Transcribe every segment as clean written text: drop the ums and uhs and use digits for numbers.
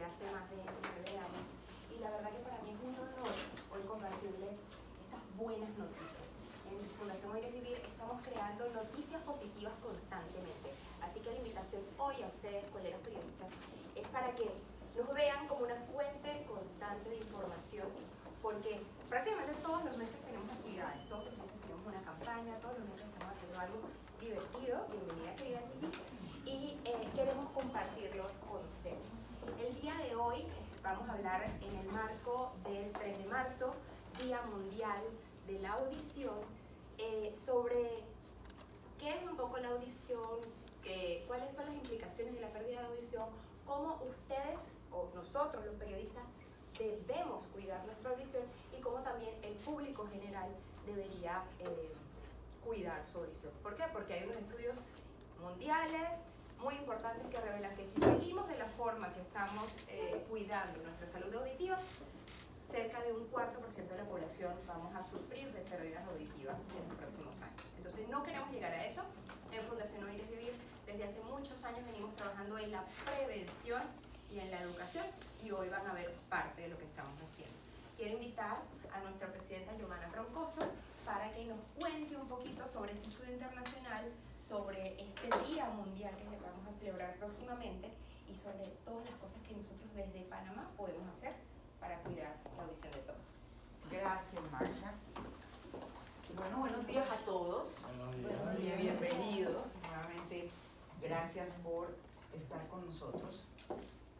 hace más de 9 años. Y la verdad que para mí es un honor hoy compartirles estas buenas noticias. En Fundación Oír es Vivir estamos creando noticias positivas constantemente. Así que la invitación hoy a ustedes, colegas periodistas, es para que nos vean como una fuente constante de información, porque prácticamente todos los meses tenemos actividades, todos los meses tenemos una campaña, todos los meses estamos haciendo algo divertido, bienvenida querida Gigi, y queremos compartirlo con ustedes. El día de hoy vamos a hablar en el marco del 3 de marzo, Día Mundial de la Audición, sobre qué es un poco la audición, cuáles son las implicaciones de la pérdida de audición, cómo ustedes o nosotros los periodistas debemos cuidar nuestra audición y cómo también el público general debería cuidar su audición. ¿Por qué? Porque hay unos estudios mundiales muy importantes que revelan que si seguimos de la forma que estamos cuidando nuestra salud auditiva, cerca de un 4% de la población vamos a sufrir de pérdidas auditivas en los próximos años. Entonces no queremos llegar a eso. En Fundación Oír es Vivir desde hace muchos años venimos trabajando en la prevención y en la educación y hoy van a ver parte de lo que estamos haciendo. Quiero invitar a nuestra presidenta Yomana Troncoso para que nos cuente un poquito sobre este estudio internacional, sobre este Día Mundial que vamos a celebrar próximamente y sobre todas las cosas que nosotros desde Panamá podemos hacer para cuidar la audición de todos. Gracias, Marsha. Bueno, buenos días a todos. Buenos días. Bienvenidos. Nuevamente, gracias por estar con nosotros.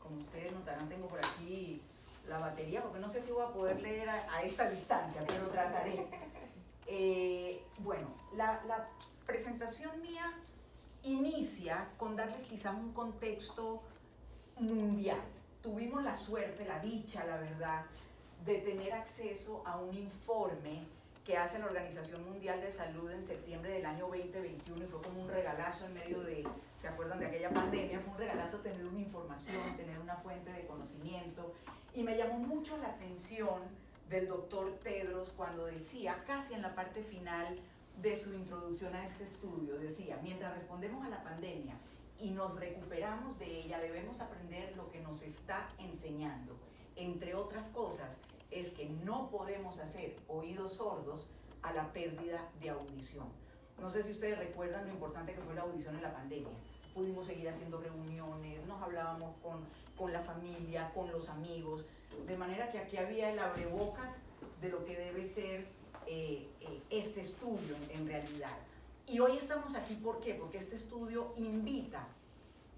Como ustedes notarán, tengo por aquí la batería, porque no sé si voy a poder leer a esta distancia, pero trataré. Bueno, la presentación mía inicia con darles quizás un contexto mundial. Tuvimos la suerte, la dicha, la verdad, de tener acceso a un informe que hace la Organización Mundial de Salud en septiembre del año 2021 y fue como un regalazo en medio de, ¿se acuerdan de aquella pandemia? Fue un regalazo tener una información, tener una fuente de conocimiento y me llamó mucho la atención del doctor Tedros cuando decía, casi en la parte final de su introducción a este estudio, decía, mientras respondemos a la pandemia y nos recuperamos de ella, debemos aprender lo que nos está enseñando. Entre otras cosas, es que no podemos hacer oídos sordos a la pérdida de audición. No sé si ustedes recuerdan lo importante que fue la audición en la pandemia. Pudimos seguir haciendo reuniones, nos hablábamos con la familia, con los amigos, de manera que aquí había el abrebocas de lo que debe ser este estudio en realidad. Y hoy estamos aquí, ¿por qué? Porque este estudio invita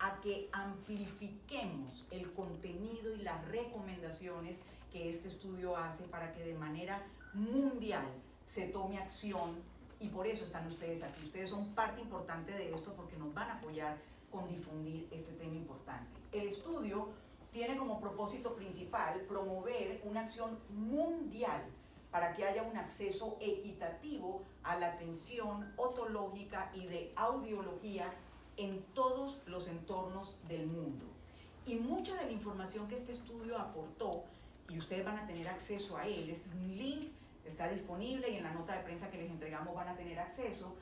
a que amplifiquemos el contenido y las recomendaciones que este estudio hace para que de manera mundial se tome acción y por eso están ustedes aquí. Ustedes son parte importante de esto porque nos van a apoyar con difundir este tema importante. El estudio tiene como propósito principal promover una acción mundial para que haya un acceso equitativo a la atención otológica y de audiología en todos los entornos del mundo. Y mucha de la información que este estudio aportó, y ustedes van a tener acceso a él, es un link, está disponible y en la nota de prensa que les entregamos van a tener acceso.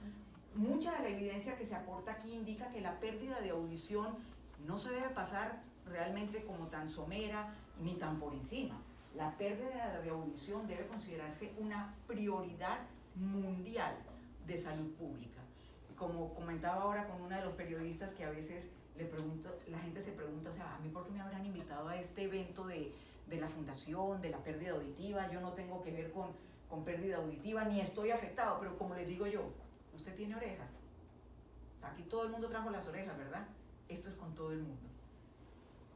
Mucha de la evidencia que se aporta aquí indica que la pérdida de audición no se debe pasar realmente como tan somera ni tan por encima. La pérdida de audición debe considerarse una prioridad mundial de salud pública. Como comentaba ahora con una de los periodistas que a veces la gente se pregunta, o sea, ¿a mí por qué me habrán invitado a este evento de la fundación, de la pérdida auditiva? Yo no tengo que ver con pérdida auditiva, ni estoy afectado, pero como les digo yo, usted tiene orejas. Aquí todo el mundo trajo las orejas, ¿verdad? Esto es con todo el mundo.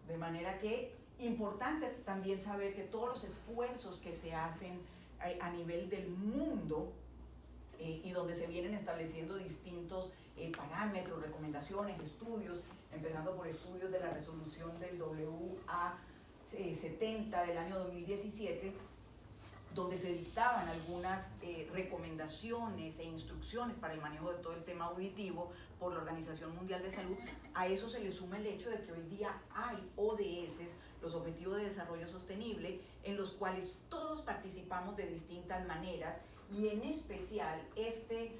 De manera que importante también saber que todos los esfuerzos que se hacen a nivel del mundo y donde se vienen estableciendo distintos parámetros, recomendaciones, estudios, empezando por estudios de la resolución del WA70 del año 2017, donde se dictaban algunas recomendaciones e instrucciones para el manejo de todo el tema auditivo por la Organización Mundial de Salud. A eso se le suma el hecho de que hoy día hay ODS, los Objetivos de Desarrollo Sostenible, en los cuales todos participamos de distintas maneras y en especial este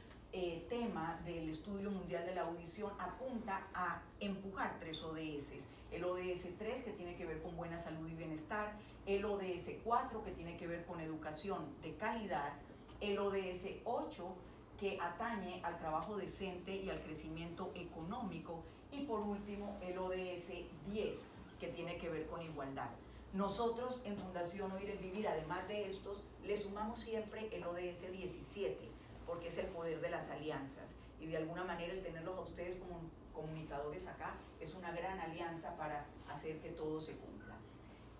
tema del Estudio Mundial de la Audición apunta a empujar 3 ODS. El ODS 3, que tiene que ver con buena salud y bienestar, el ODS 4, que tiene que ver con educación de calidad, el ODS 8, que atañe al trabajo decente y al crecimiento económico, y por último el ODS 10, que tiene que ver con igualdad. Nosotros en Fundación Oír es Vivir, además de estos, le sumamos siempre el ODS 17, porque es el poder de las alianzas, y de alguna manera el tenerlos a ustedes como comunicadores acá es una gran alianza para hacer que todo se cumpla.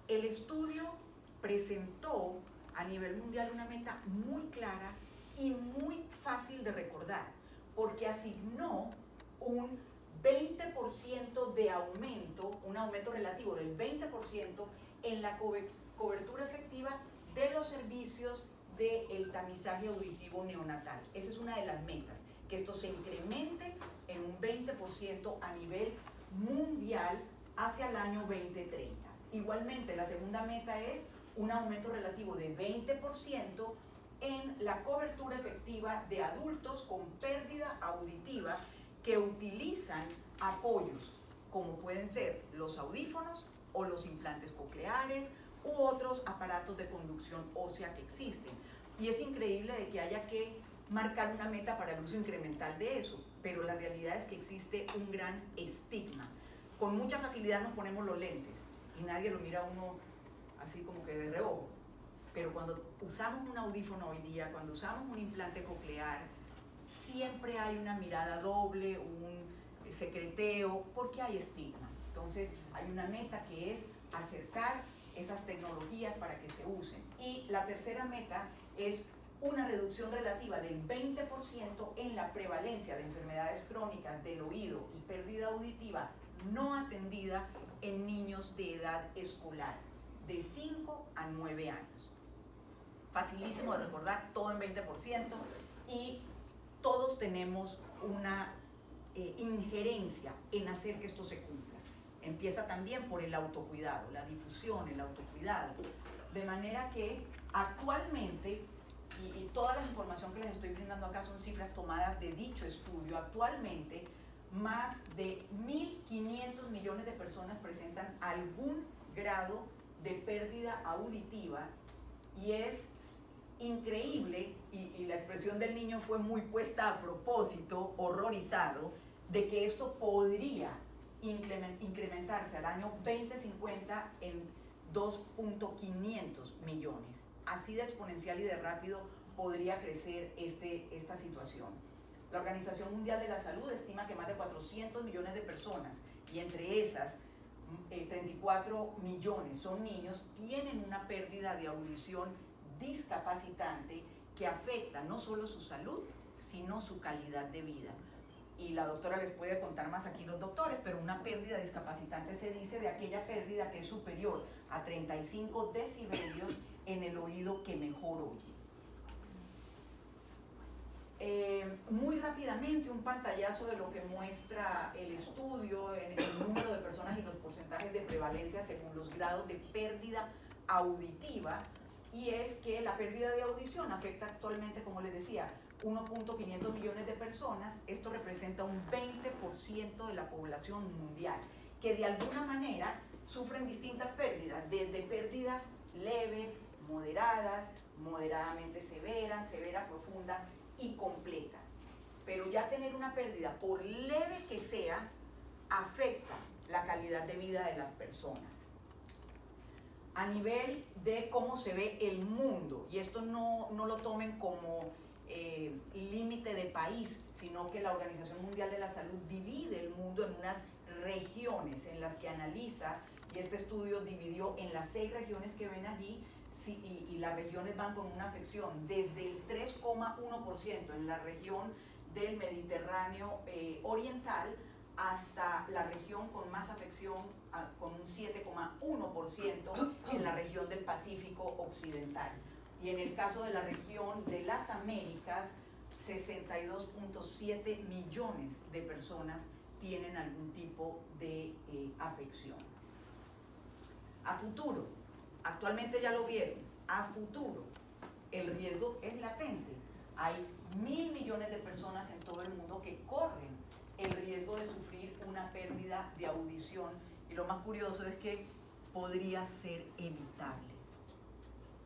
El estudio presentó a nivel mundial una meta muy clara y muy fácil de recordar, porque asignó un 20% de aumento, un aumento relativo del 20% en la cobertura efectiva de los servicios del tamizaje auditivo neonatal. Esa es una de las metas, que esto se incremente en un 20% a nivel mundial hacia el año 2030. Igualmente, la segunda meta es un aumento relativo de 20% en la cobertura efectiva de adultos con pérdida auditiva que utilizan apoyos, como pueden ser los audífonos o los implantes cocleares u otros aparatos de conducción ósea que existen. Y es increíble de que haya que marcar una meta para el uso incremental de eso, pero la realidad es que existe un gran estigma. Con mucha facilidad nos ponemos los lentes y nadie lo mira a uno así como que de reojo, pero cuando usamos un audífono hoy día, cuando usamos un implante coclear, siempre hay una mirada doble, un secreteo, porque hay estigma. Entonces hay una meta que es acercar esas tecnologías para que se usen. Y la tercera meta es una reducción relativa del 20% en la prevalencia de enfermedades crónicas del oído y pérdida auditiva no atendida en niños de edad escolar, de 5 a 9 años. Facilísimo de recordar, todo en 20%, y todos tenemos una injerencia en hacer que esto se cumpla. Empieza también por el autocuidado, la difusión, el autocuidado. De manera que actualmente, y toda la información que les estoy brindando acá son cifras tomadas de dicho estudio, actualmente más de 1.500 millones de personas presentan algún grado de pérdida auditiva, y es increíble, y la expresión del niño fue muy puesta a propósito, horrorizado, de que esto podría incrementarse al año 2050 en 2.500 millones. Así de exponencial y de rápido podría crecer esta situación. La Organización Mundial de la Salud estima que más de 400 millones de personas, y entre esas 34 millones son niños, tienen una pérdida de audición discapacitante que afecta no solo su salud, sino su calidad de vida. Y la doctora les puede contar más aquí los doctores, pero una pérdida discapacitante se dice de aquella pérdida que es superior a 35 decibelios en el oído que mejor oye. Muy rápidamente un pantallazo de lo que muestra el estudio, en el número de personas y los porcentajes de prevalencia según los grados de pérdida auditiva, y es que la pérdida de audición afecta actualmente, como les decía, 1.500 millones de personas. Esto representa un 20% de la población mundial, que de alguna manera sufren distintas pérdidas, desde pérdidas leves, moderadas, moderadamente severas, severa, profunda y completa. Pero ya tener una pérdida, por leve que sea, afecta la calidad de vida de las personas. A nivel de cómo se ve el mundo, y esto no lo tomen como límite de país, sino que la Organización Mundial de la Salud divide el mundo en unas regiones en las que analiza, y este estudio dividió en las 6 regiones que ven allí, y las regiones van con una afección desde el 3,1% en la región del Mediterráneo oriental hasta la región con más afección, con un 7,1% en la región del Pacífico occidental. Y en el caso de la región de las Américas, 62.7 millones de personas tienen algún tipo de afección. A futuro, actualmente ya lo vieron, a futuro el riesgo es latente. Hay 1.000 millones de personas en todo el mundo que corren el riesgo de sufrir una pérdida de audición, y lo más curioso es que podría ser evitable.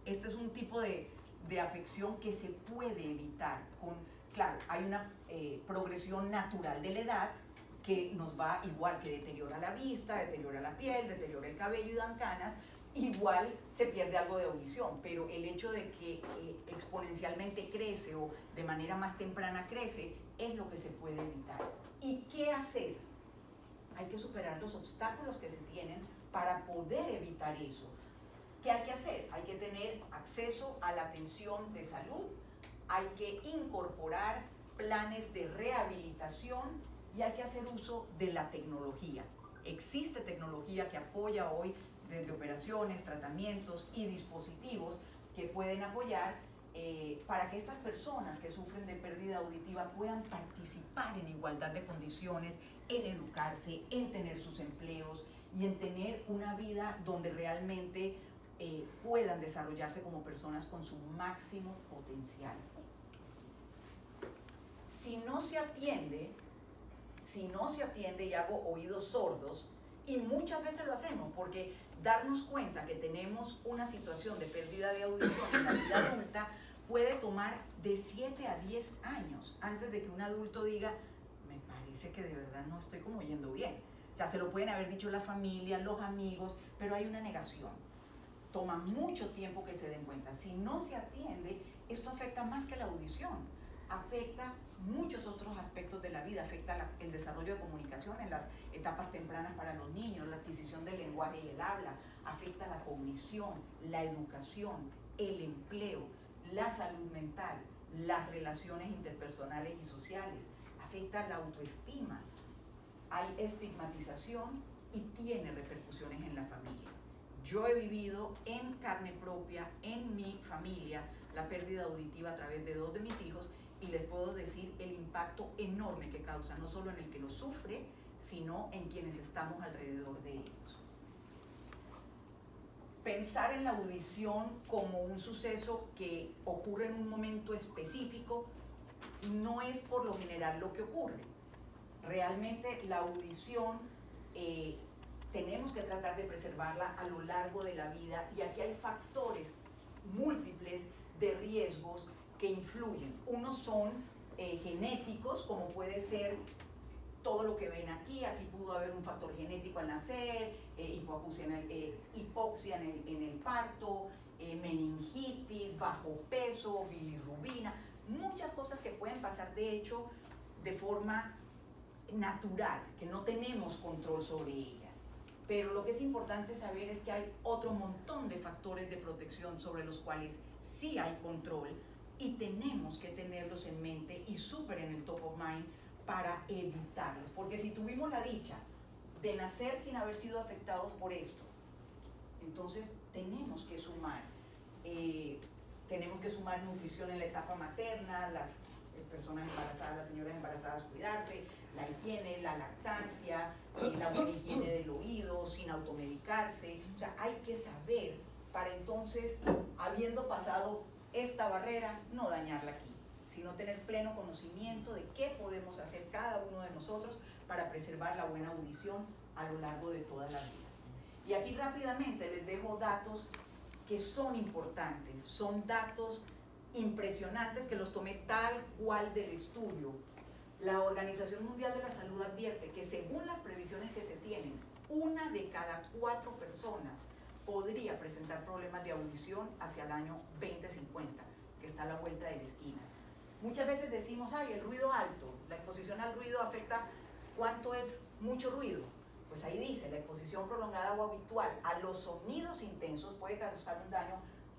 Este es un tipo de afección que se puede evitar. Claro, hay una progresión natural de la edad que nos va igual, que deteriora la vista, deteriora la piel, deteriora el cabello y dan canas, igual se pierde algo de audición, pero el hecho de que exponencialmente crece o de manera más temprana crece es lo que se puede evitar. ¿Y qué hacer? Hay que superar los obstáculos que se tienen para poder evitar eso. ¿Qué hay que hacer? Hay que tener acceso a la atención de salud, hay que incorporar planes de rehabilitación y hay que hacer uso de la tecnología. Existe tecnología que apoya hoy desde operaciones, tratamientos y dispositivos que pueden apoyar para que estas personas que sufren de pérdida auditiva puedan participar en igualdad de condiciones, en educarse, en tener sus empleos y en tener una vida donde realmente puedan desarrollarse como personas con su máximo potencial. Si no se atiende y hago oídos sordos, y muchas veces lo hacemos porque darnos cuenta que tenemos una situación de pérdida de audición en la vida adulta puede tomar de 7 a 10 años antes de que un adulto diga, me parece que de verdad no estoy como oyendo bien. O sea, se lo pueden haber dicho la familia, los amigos, pero hay una negación. Toma mucho tiempo que se den cuenta. Si no se atiende, esto afecta más que la audición. Afecta muchos otros aspectos de la vida, afecta el desarrollo de comunicación en las etapas tempranas para los niños, la adquisición del lenguaje y el habla, afecta la cognición, la educación, el empleo, la salud mental, las relaciones interpersonales y sociales, afecta la autoestima, hay estigmatización y tiene repercusiones en la familia. Yo he vivido en carne propia, en mi familia, la pérdida auditiva a través de 2 de mis hijos y les puedo decir el impacto enorme que causa, no solo en el que lo sufre, sino en quienes estamos alrededor de ellos. Pensar en la audición como un suceso que ocurre en un momento específico no es por lo general lo que ocurre. Realmente la audición tenemos que tratar de preservarla a lo largo de la vida y aquí hay factores múltiples de riesgos que influyen. Unos son genéticos, como puede ser todo lo que ven aquí pudo haber un factor genético al nacer, hipoxia en el parto, meningitis, bajo peso, bilirrubina, muchas cosas que pueden pasar de hecho de forma natural, que no tenemos control sobre ellas. Pero lo que es importante saber es que hay otro montón de factores de protección sobre los cuales sí hay control y tenemos que tenerlos en mente y súper en el top of mind para evitarlos. Porque si tuvimos la dicha de nacer sin haber sido afectados por esto, entonces tenemos que sumar nutrición en la etapa materna, las personas embarazadas, las señoras embarazadas cuidarse, la higiene, la lactancia, la buena higiene del oído, sin automedicarse. O sea, hay que saber para entonces, habiendo pasado esta barrera, no dañarla aquí, sino tener pleno conocimiento de qué podemos hacer cada uno de nosotros para preservar la buena audición a lo largo de toda la vida. Y aquí rápidamente les dejo datos que son importantes, son datos impresionantes que los tomé tal cual del estudio. La Organización Mundial de la Salud advierte que según las previsiones que se tienen, 1 de cada 4 personas podría presentar problemas de audición hacia el año 2050, que está a la vuelta de la esquina. Muchas veces decimos, ay, el ruido alto, la exposición al ruido afecta, ¿cuánto es mucho ruido? Pues ahí dice, la exposición prolongada o habitual a los sonidos intensos puede causar un daño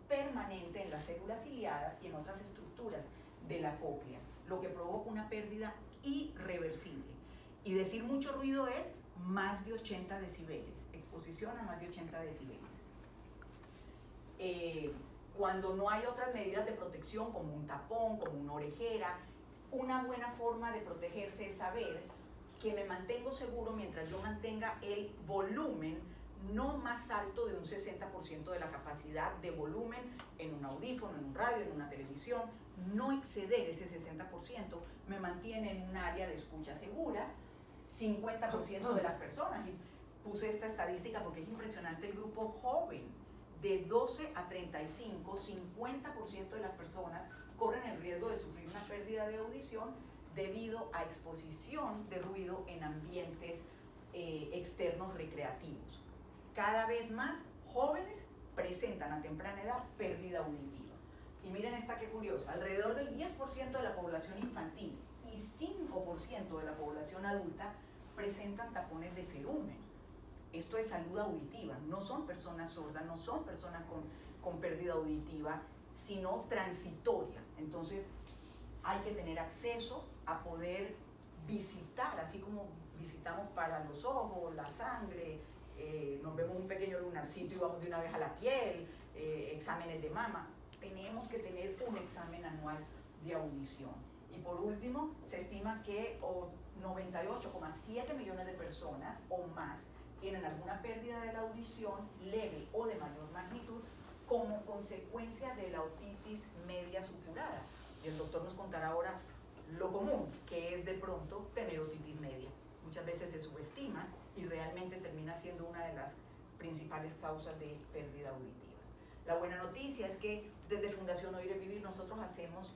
permanente en las células ciliadas y en otras estructuras de la cóclea, lo que provoca una pérdida irreversible. Y decir mucho ruido es más de 80 decibeles, exposición a más de 80 decibeles. Cuando no hay otras medidas de protección como un tapón, como una orejera, una buena forma de protegerse es saber que me mantengo seguro mientras yo mantenga el volumen no más alto de un 60% de la capacidad de volumen en un audífono, en un radio, en una televisión. No exceder ese 60% me mantiene en un área de escucha segura. 50% de las personas puse esta estadística porque es impresionante. El grupo joven de 12 a 35, 50% de las personas corren el riesgo de sufrir una pérdida de audición debido a exposición de ruido en ambientes externos recreativos. Cada vez más jóvenes presentan a temprana edad pérdida auditiva. Y miren esta que curiosa, alrededor del 10% de la población infantil y 5% de la población adulta presentan tapones de cerumen. Esto es salud auditiva, no son personas sordas, no son personas con pérdida auditiva, sino transitoria. Entonces hay que tener acceso a poder visitar, así como visitamos para los ojos, la sangre, nos vemos un pequeño lunarcito y vamos de una vez a la piel, exámenes de mama. Tenemos que tener un examen anual de audición. Y por último, se estima que 98,7 millones de personas o más tienen alguna pérdida de la audición leve o de mayor magnitud como consecuencia de la otitis media supurada. Y el doctor nos contará ahora lo común, que es de pronto tener otitis media. Muchas veces se subestima y realmente termina siendo una de las principales causas de pérdida auditiva. La buena noticia es que desde Fundación Oír es Vivir nosotros hacemos,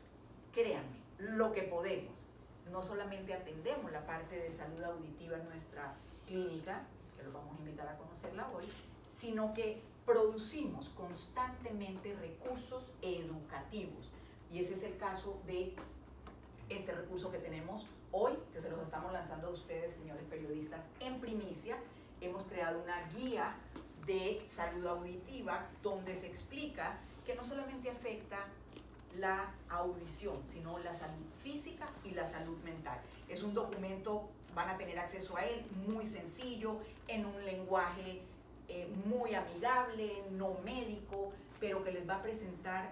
créanme, lo que podemos. No solamente atendemos la parte de salud auditiva en nuestra clínica, que los vamos a invitar a conocerla hoy, sino que producimos constantemente recursos educativos. Y ese es el caso de este recurso que tenemos hoy, que se los estamos lanzando a ustedes, señores periodistas, en primicia. Hemos creado una guía de salud auditiva donde se explica que no solamente afecta la audición, sino la salud física y la salud mental. Es un documento, van a tener acceso a él, muy sencillo, en un lenguaje muy amigable, no médico, pero que les va a presentar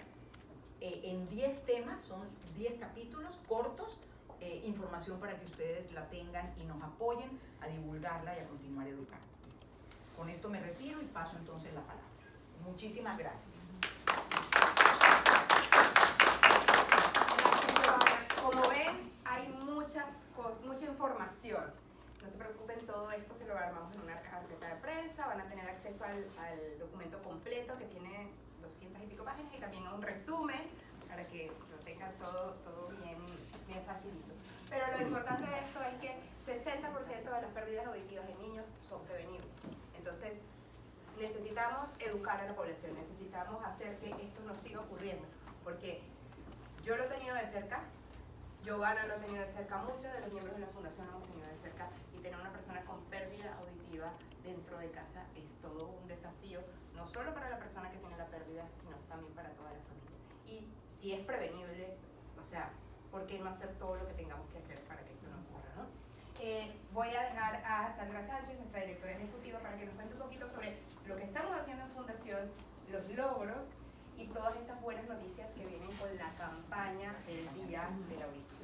en 10 temas, son 10 capítulos cortos, información para que ustedes la tengan y nos apoyen a divulgarla y a continuar educando. Con esto me retiro y paso entonces la palabra. Muchísimas gracias. Como ven, hay mucha información. No se preocupen, todo esto se lo armamos en una carpeta de prensa, van a tener acceso al documento completo que tiene 200 y pico páginas y también a un resumen para que lo tengan todo bien facilito. Pero lo importante de esto es que 60% de las pérdidas auditivas en niños son prevenibles. Entonces, necesitamos educar a la población, necesitamos hacer que esto no siga ocurriendo, porque yo lo he tenido de cerca, Giovanna lo ha tenido de cerca, muchos de los miembros de la fundación lo hemos tenido de cerca, y tener una persona con pérdida auditiva dentro de casa es todo un desafío, no solo para la persona que tiene la pérdida, sino también para toda la familia. Y si es prevenible, o sea, ¿por qué no hacer todo lo que tengamos que hacer para que esto no ocurra, ¿no? Voy a dejar a Sandra Sánchez, nuestra directora ejecutiva, para que nos cuente un poquito sobre lo que estamos haciendo en Fundación, los logros y todas estas buenas noticias que vienen con la campaña del Día de la Audición.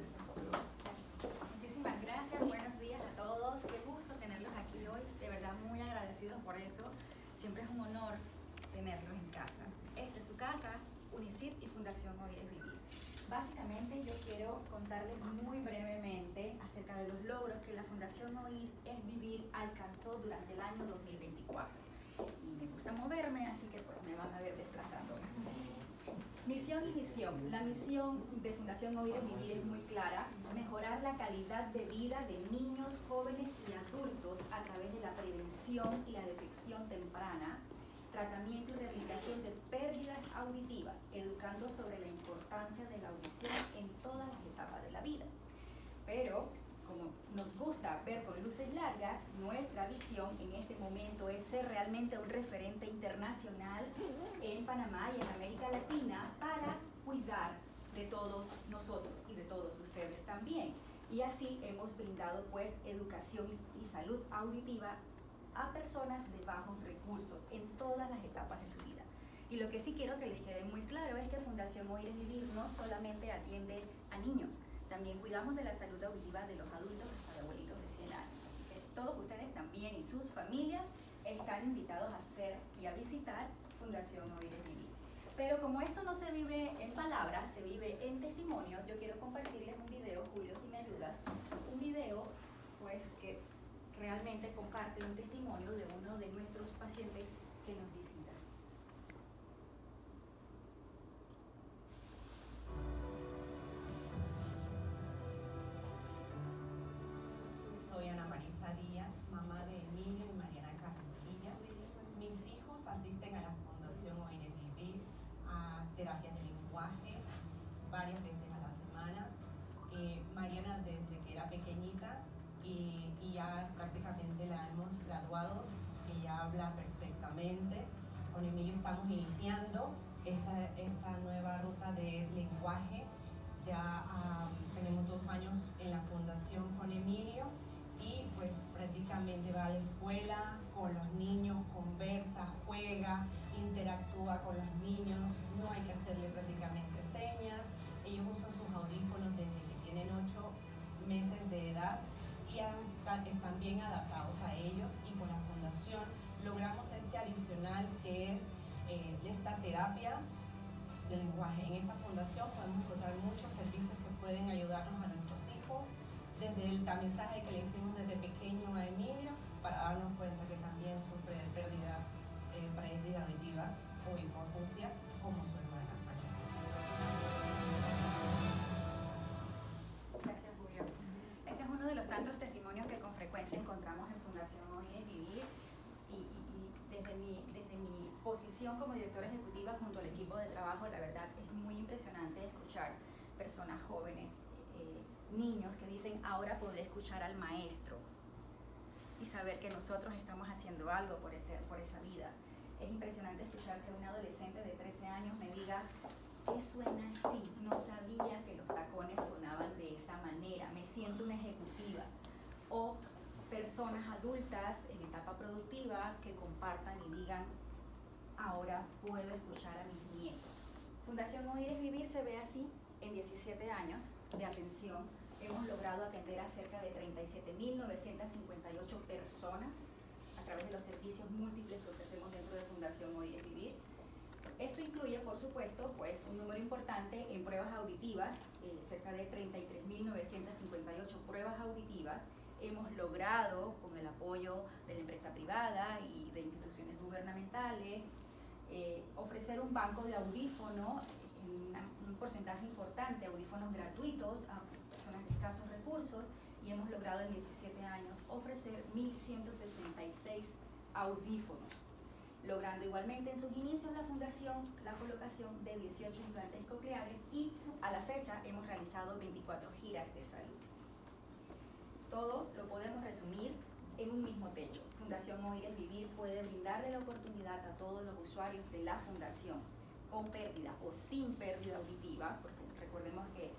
Muchísimas gracias, buenos días a todos, qué gusto tenerlos aquí hoy, de verdad muy agradecidos por eso, siempre es un honor tenerlos en casa. Esta es su casa, UNICIT y Fundación Oír es Vivir. Básicamente yo quiero contarles muy brevemente acerca de los logros que la Fundación Oír es Vivir alcanzó durante el año 2024. Y me gusta moverme, así que pues me van a ver desplazándome. Misión y visión. La misión de Fundación Oír es Vivir es muy clara: mejorar la calidad de vida de niños, jóvenes y adultos a través de la prevención y la detección temprana, tratamiento y rehabilitación de pérdidas auditivas, educando sobre la importancia de la audición en todas las etapas de la vida. Pero, como nos gusta ver con luces largas, nuestra visión en este momento es ser realmente un referente internacional en Panamá y en América Latina para cuidar de todos nosotros y de todos ustedes también. Y así hemos brindado pues educación y salud auditiva a personas de bajos recursos en todas las etapas de su vida. Y lo que sí quiero que les quede muy claro es que Fundación Oír es Vivir no solamente atiende a niños, también cuidamos de la salud auditiva de los adultos hasta de abuelitos de 100 años. Así que todos ustedes también y sus familias están invitados a hacer y a visitar Fundación Oír es Vivir. Pero como esto no se vive en palabras, se vive en testimonio, yo quiero compartirles un video, Julio, si me ayudas, un video pues que realmente comparte un testimonio de uno de nuestros pacientes que nos visita. Soy Ana Marisa Díaz, mamá de Emilio y Mariana Carmilla. Mis hijos asisten a la Fundación Oír es Vivir a terapias de lenguaje varias veces a la semana. Mariana desde que era pequeñita y ya prácticamente la hemos graduado, ella habla perfectamente. Con Emilio estamos iniciando esta nueva ruta de lenguaje. Ya tenemos 2 años en la fundación con Emilio y pues prácticamente va a la escuela con los niños, conversa, juega, interactúa con los niños, no hay que hacerle prácticamente señas. Ellos usan sus audífonos desde que tienen 8 meses de edad y están bien adaptados a ellos, y con la fundación logramos este adicional que es estas terapias de lenguaje. En esta fundación podemos encontrar muchos servicios que pueden ayudarnos a nuestros hijos, desde el tamizaje que le hicimos desde pequeño a Emilio para darnos cuenta que también sufre de pérdida auditiva o hipoacusia como su hermana. Gracias, Julio. Este es uno de los tantos testimonios que con frecuencia encontramos en Fundación Oír es Vivir, y desde mi posición como directora ejecutiva junto al equipo de trabajo, la verdad es muy impresionante escuchar personas jóvenes, niños que dicen: ahora podré escuchar al maestro, y saber que nosotros estamos haciendo algo por esa vida. Es impresionante escuchar que un adolescente de 13 años me diga: ¿qué suena así? No sabía que los tacones sonaban de esa manera, me siento una ejecutiva. O personas adultas en etapa productiva que compartan y digan: ahora puedo escuchar a mis nietos. Fundación Oír es Vivir se ve así. En 17 años de atención hemos logrado atender a cerca de 37.958 personas a través de los servicios múltiples que ofrecemos dentro de Fundación Oír es Vivir. Esto incluye, por supuesto, pues un número importante en pruebas auditivas, cerca de 33.958 pruebas auditivas. Hemos logrado, con el apoyo de la empresa privada y de instituciones gubernamentales, ofrecer un banco de audífonos, un porcentaje importante, audífonos gratuitos a personas de escasos recursos, y hemos logrado en 17 años ofrecer 1.166 audífonos, logrando igualmente en sus inicios la fundación la colocación de 18 implantes cocleares, y a la fecha hemos realizado 24 giras de salud. Todo lo podemos resumir en un mismo techo. Fundación Oír es Vivir puede brindarle la oportunidad a todos los usuarios de la fundación, con pérdida o sin pérdida auditiva, porque recordemos que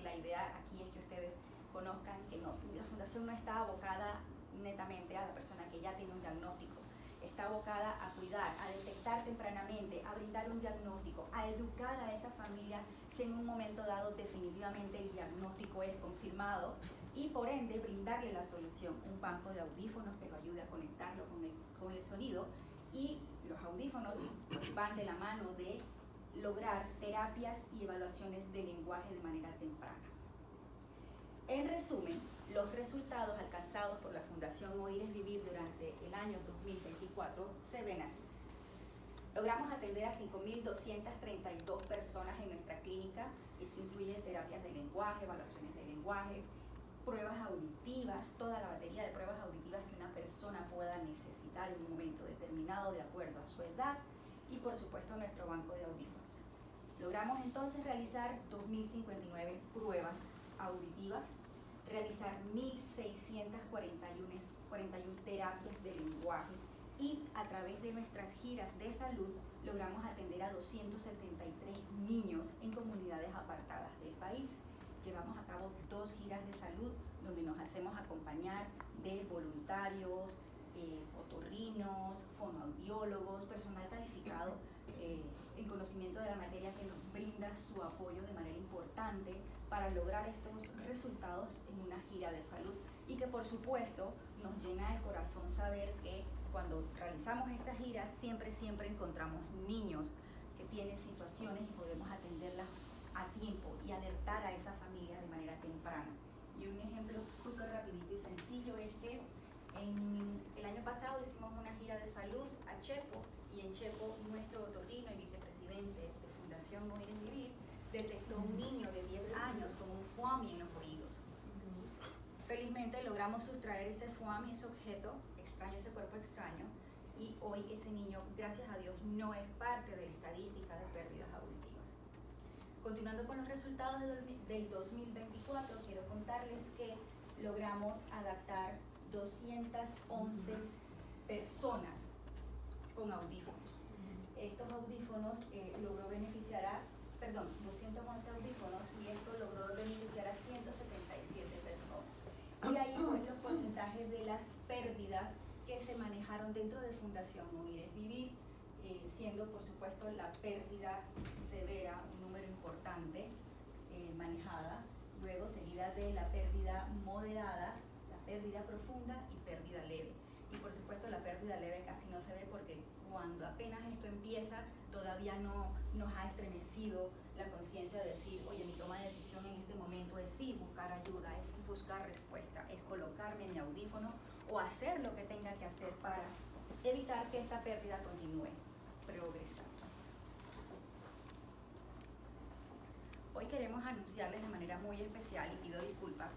la idea aquí es que ustedes conozcan que la fundación no está abocada netamente a la persona que ya tiene un diagnóstico, está abocada a cuidar, a detectar tempranamente, a brindar un diagnóstico, a educar a esa familia si en un momento dado definitivamente el diagnóstico es confirmado, y por ende brindarle la solución, un banco de audífonos que lo ayude a conectarlo con el sonido, y los audífonos van de la mano de lograr terapias y evaluaciones de lenguaje de manera temprana. En resumen, los resultados alcanzados por la Fundación Oír es Vivir durante el año 2024 se ven así. Logramos atender a 5.232 personas en nuestra clínica. Eso incluye terapias de lenguaje, evaluaciones de lenguaje, pruebas auditivas, toda la batería de pruebas auditivas que una persona pueda necesitar en un momento determinado de acuerdo a su edad, y por supuesto nuestro banco de audífonos. Logramos entonces realizar 2.059 pruebas auditivas, realizar 1.641 terapias de lenguaje, y a través de nuestras giras de salud logramos atender a 273 niños en comunidades apartadas del país. Llevamos a cabo 2 giras de salud donde nos hacemos acompañar de voluntarios, otorrinos, fonoaudiólogos, personal calificado en conocimiento de la materia, que nos brinda su apoyo de manera importante para lograr estos resultados en una gira de salud, y que por supuesto nos llena el corazón saber que cuando realizamos estas giras siempre encontramos niños que tienen situaciones y podemos atenderlas a tiempo y alertar a esa familia de manera temprana. Y un ejemplo súper rapidito y sencillo es que El año pasado hicimos una gira de salud a Chepo, y en Chepo nuestro otorrino y vicepresidente de Fundación Oír es Vivir detectó un niño de 10 años con un FUAMI en los oídos. Felizmente logramos sustraer ese FUAMI, ese objeto extraño, ese cuerpo extraño, y hoy ese niño, gracias a Dios, no es parte de la estadística de pérdidas auditivas. Continuando con los resultados del 2024, quiero contarles que logramos adaptar 211 personas con audífonos. Estos audífonos logró beneficiar a, 211 audífonos, y esto logró beneficiar a 177 personas. Y ahí pues los porcentajes de las pérdidas que se manejaron dentro de Fundación Oír es Vivir, siendo por supuesto la pérdida severa un número importante manejada, luego seguida de la pérdida moderada, la pérdida profunda y pérdida leve. Y por supuesto la pérdida leve casi no se ve porque cuando apenas esto empieza todavía no nos ha estremecido la conciencia de decir, oye, mi toma de decisión en este momento es sí buscar ayuda, es buscar respuesta, es colocarme mi audífono o hacer lo que tenga que hacer para evitar que esta pérdida continúe progresando. Hoy queremos anunciarles de manera muy especial, y pido disculpas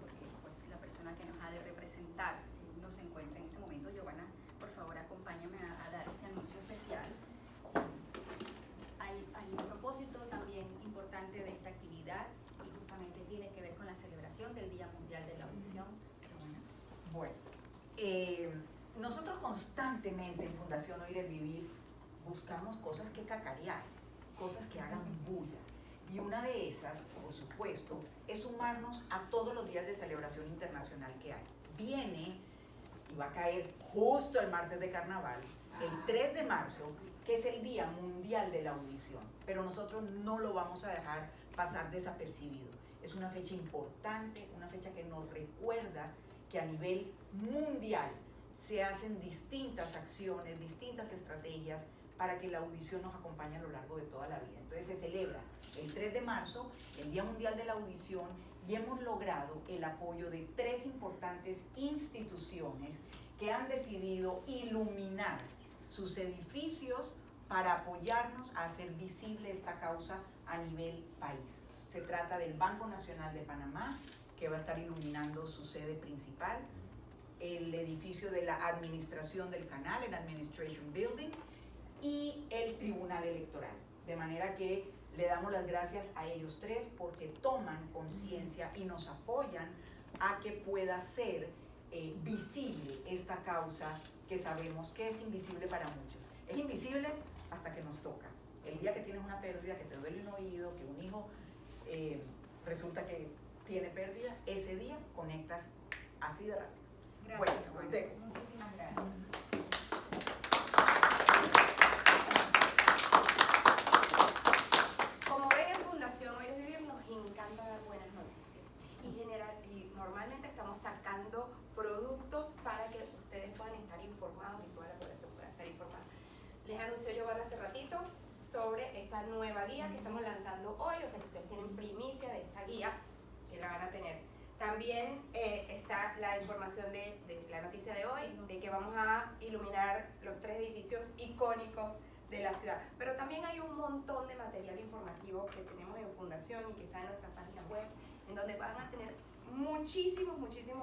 porque pues, la persona que nos ha de representar no se encuentra en este momento. Giovanna, por favor, acompáñame a dar este anuncio especial. Hay un propósito también importante de esta actividad y justamente tiene que ver con la celebración del Día Mundial de la Audición. Giovanna. Bueno, nosotros constantemente en Fundación Oír es Vivir buscamos cosas que cacarear, cosas que hagan bulla. Y una de esas, por supuesto, es sumarnos a todos los días de celebración internacional que hay. Viene y va a caer justo el martes de carnaval, el 3 de marzo, que es el Día Mundial de la Audición. Pero nosotros no lo vamos a dejar pasar desapercibido. Es una fecha importante, una fecha que nos recuerda que a nivel mundial se hacen distintas acciones, distintas estrategias para que la audición nos acompañe a lo largo de toda la vida. Entonces se celebra el 3 de marzo, el Día Mundial de la Audición, y hemos logrado el apoyo de 3 importantes instituciones que han decidido iluminar sus edificios para apoyarnos a hacer visible esta causa a nivel país. Se trata del Banco Nacional de Panamá, que va a estar iluminando su sede principal, el edificio de la Administración del Canal, el Administration Building, y el Tribunal Electoral. De manera que le damos las gracias a ellos 3 porque toman conciencia y nos apoyan a que pueda ser visible esta causa que sabemos que es invisible para muchos. Es invisible hasta que nos toca. El día que tienes una pérdida, que te duele un oído, que un hijo resulta que tiene pérdida, ese día conectas así de rápido. Gracias, Bueno, muchísimas gracias. Como ven, en Fundación Oír es Vivir nos encanta dar buenas noticias y normalmente estamos sacando productos para que ustedes puedan estar informados y toda la población pueda estar informada. Les anunció Giovanna hace ratito sobre esta nueva guía que estamos lanzando hoy, o sea que ustedes tienen primicia de esta guía que la van a tener. También está la información de la noticia de hoy, de que vamos a iluminar los 3 edificios icónicos de la ciudad. Pero también hay un montón de material informativo que tenemos en Fundación y que está en nuestra página web, en donde van a tener muchísimos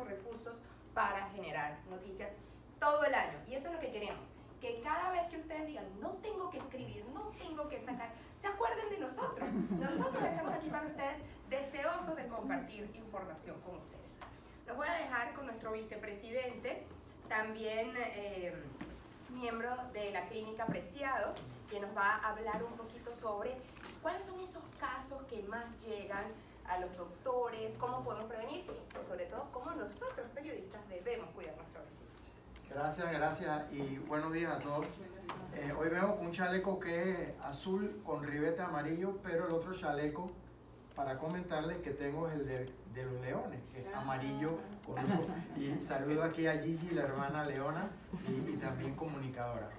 recursos para generar noticias todo el año. Y eso es lo que queremos, que cada vez que ustedes digan, no tengo que escribir, no tengo que sacar, se acuerden de nosotros. Nosotros estamos aquí para ustedes, deseosos de compartir información con ustedes. Los voy a dejar con nuestro vicepresidente, también miembro de la Clínica Preciado, que nos va a hablar un poquito sobre cuáles son esos casos que más llegan a los doctores, cómo podemos prevenir y sobre todo cómo nosotros periodistas debemos cuidar nuestra audición. Gracias y buenos días a todos. Hoy vengo con un chaleco que es azul con ribete amarillo, pero el otro chaleco, para comentarles que tengo es el de los leones, que es amarillo con rojo. Y saludo aquí a Gigi, la hermana leona, y también comunicadora.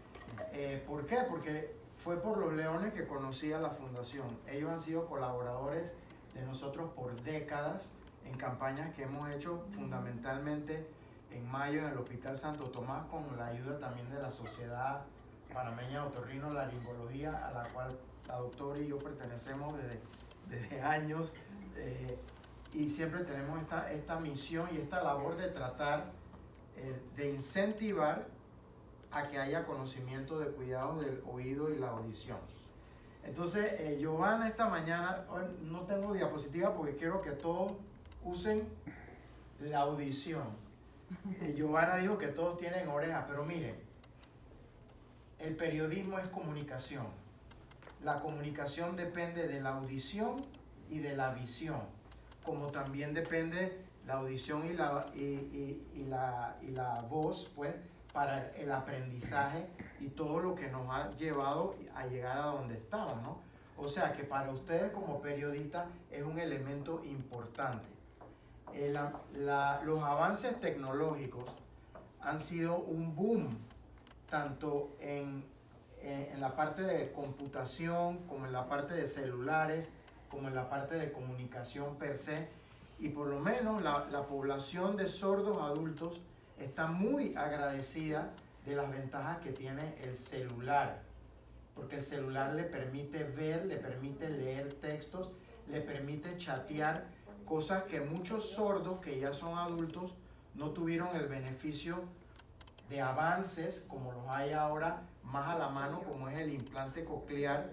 ¿Por qué? Porque fue por los leones que conocí a la fundación. Ellos han sido colaboradores de nosotros por décadas en campañas que hemos hecho fundamentalmente en mayo en el Hospital Santo Tomás con la ayuda también de la Sociedad Panameña de Otorrinolaringología, a la cual la doctora y yo pertenecemos desde años, y siempre tenemos esta misión y esta labor de tratar de incentivar a que haya conocimiento de cuidados del oído y la audición. Entonces, Giovanna esta mañana, hoy no tengo diapositiva porque quiero que todos usen la audición. Giovanna dijo que todos tienen orejas, pero miren, el periodismo es comunicación. La comunicación depende de la audición y de la visión, como también depende la audición y la voz, pues, para el aprendizaje y todo lo que nos ha llevado a llegar a donde estamos, ¿no? O sea que para ustedes como periodistas es un elemento importante. Los avances tecnológicos han sido un boom, tanto en la parte de computación, como en la parte de celulares, como en la parte de comunicación per se, y por lo menos la población de sordos adultos está muy agradecida de las ventajas que tiene el celular, porque el celular le permite ver, le permite leer textos, le permite chatear, cosas que muchos sordos que ya son adultos no tuvieron el beneficio de avances como los hay ahora más a la mano, como es el implante coclear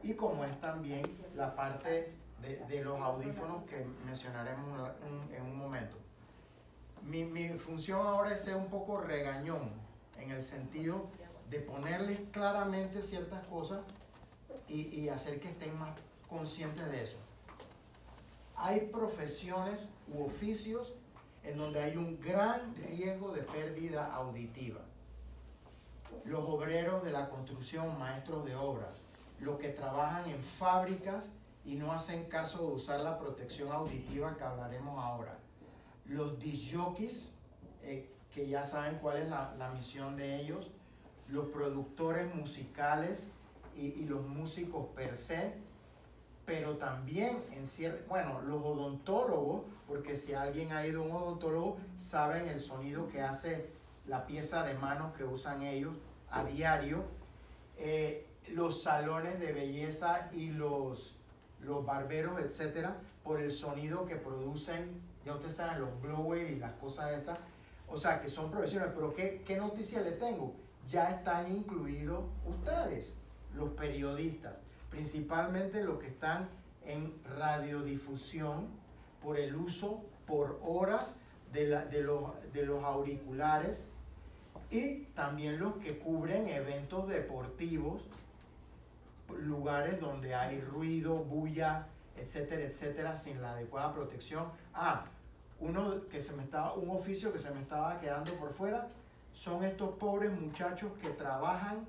y como es también la parte de los audífonos que mencionaremos en un momento. Mi función ahora es ser un poco regañón, en el sentido de ponerles claramente ciertas cosas y hacer que estén más conscientes de eso. Hay profesiones u oficios en donde hay un gran riesgo de pérdida auditiva. Los obreros de la construcción, maestros de obras, los que trabajan en fábricas y no hacen caso de usar la protección auditiva que hablaremos ahora. Los disc jockeys, que ya saben cuál es la misión de ellos, los productores musicales y los músicos per se, pero también los odontólogos, porque si alguien ha ido a un odontólogo, saben el sonido que hace la pieza de mano que usan ellos a diario, los salones de belleza y los barberos, etcétera, por el sonido que producen, ya ustedes saben, los blowers y las cosas estas. O sea, que son profesionales, pero ¿qué noticia les tengo? Ya están incluidos ustedes, los periodistas, principalmente los que están en radiodifusión, por el uso por horas de los auriculares, y también los que cubren eventos deportivos, lugares donde hay ruido, bulla, etcétera, etcétera, sin la adecuada protección. Un oficio que se me estaba quedando por fuera, son estos pobres muchachos que trabajan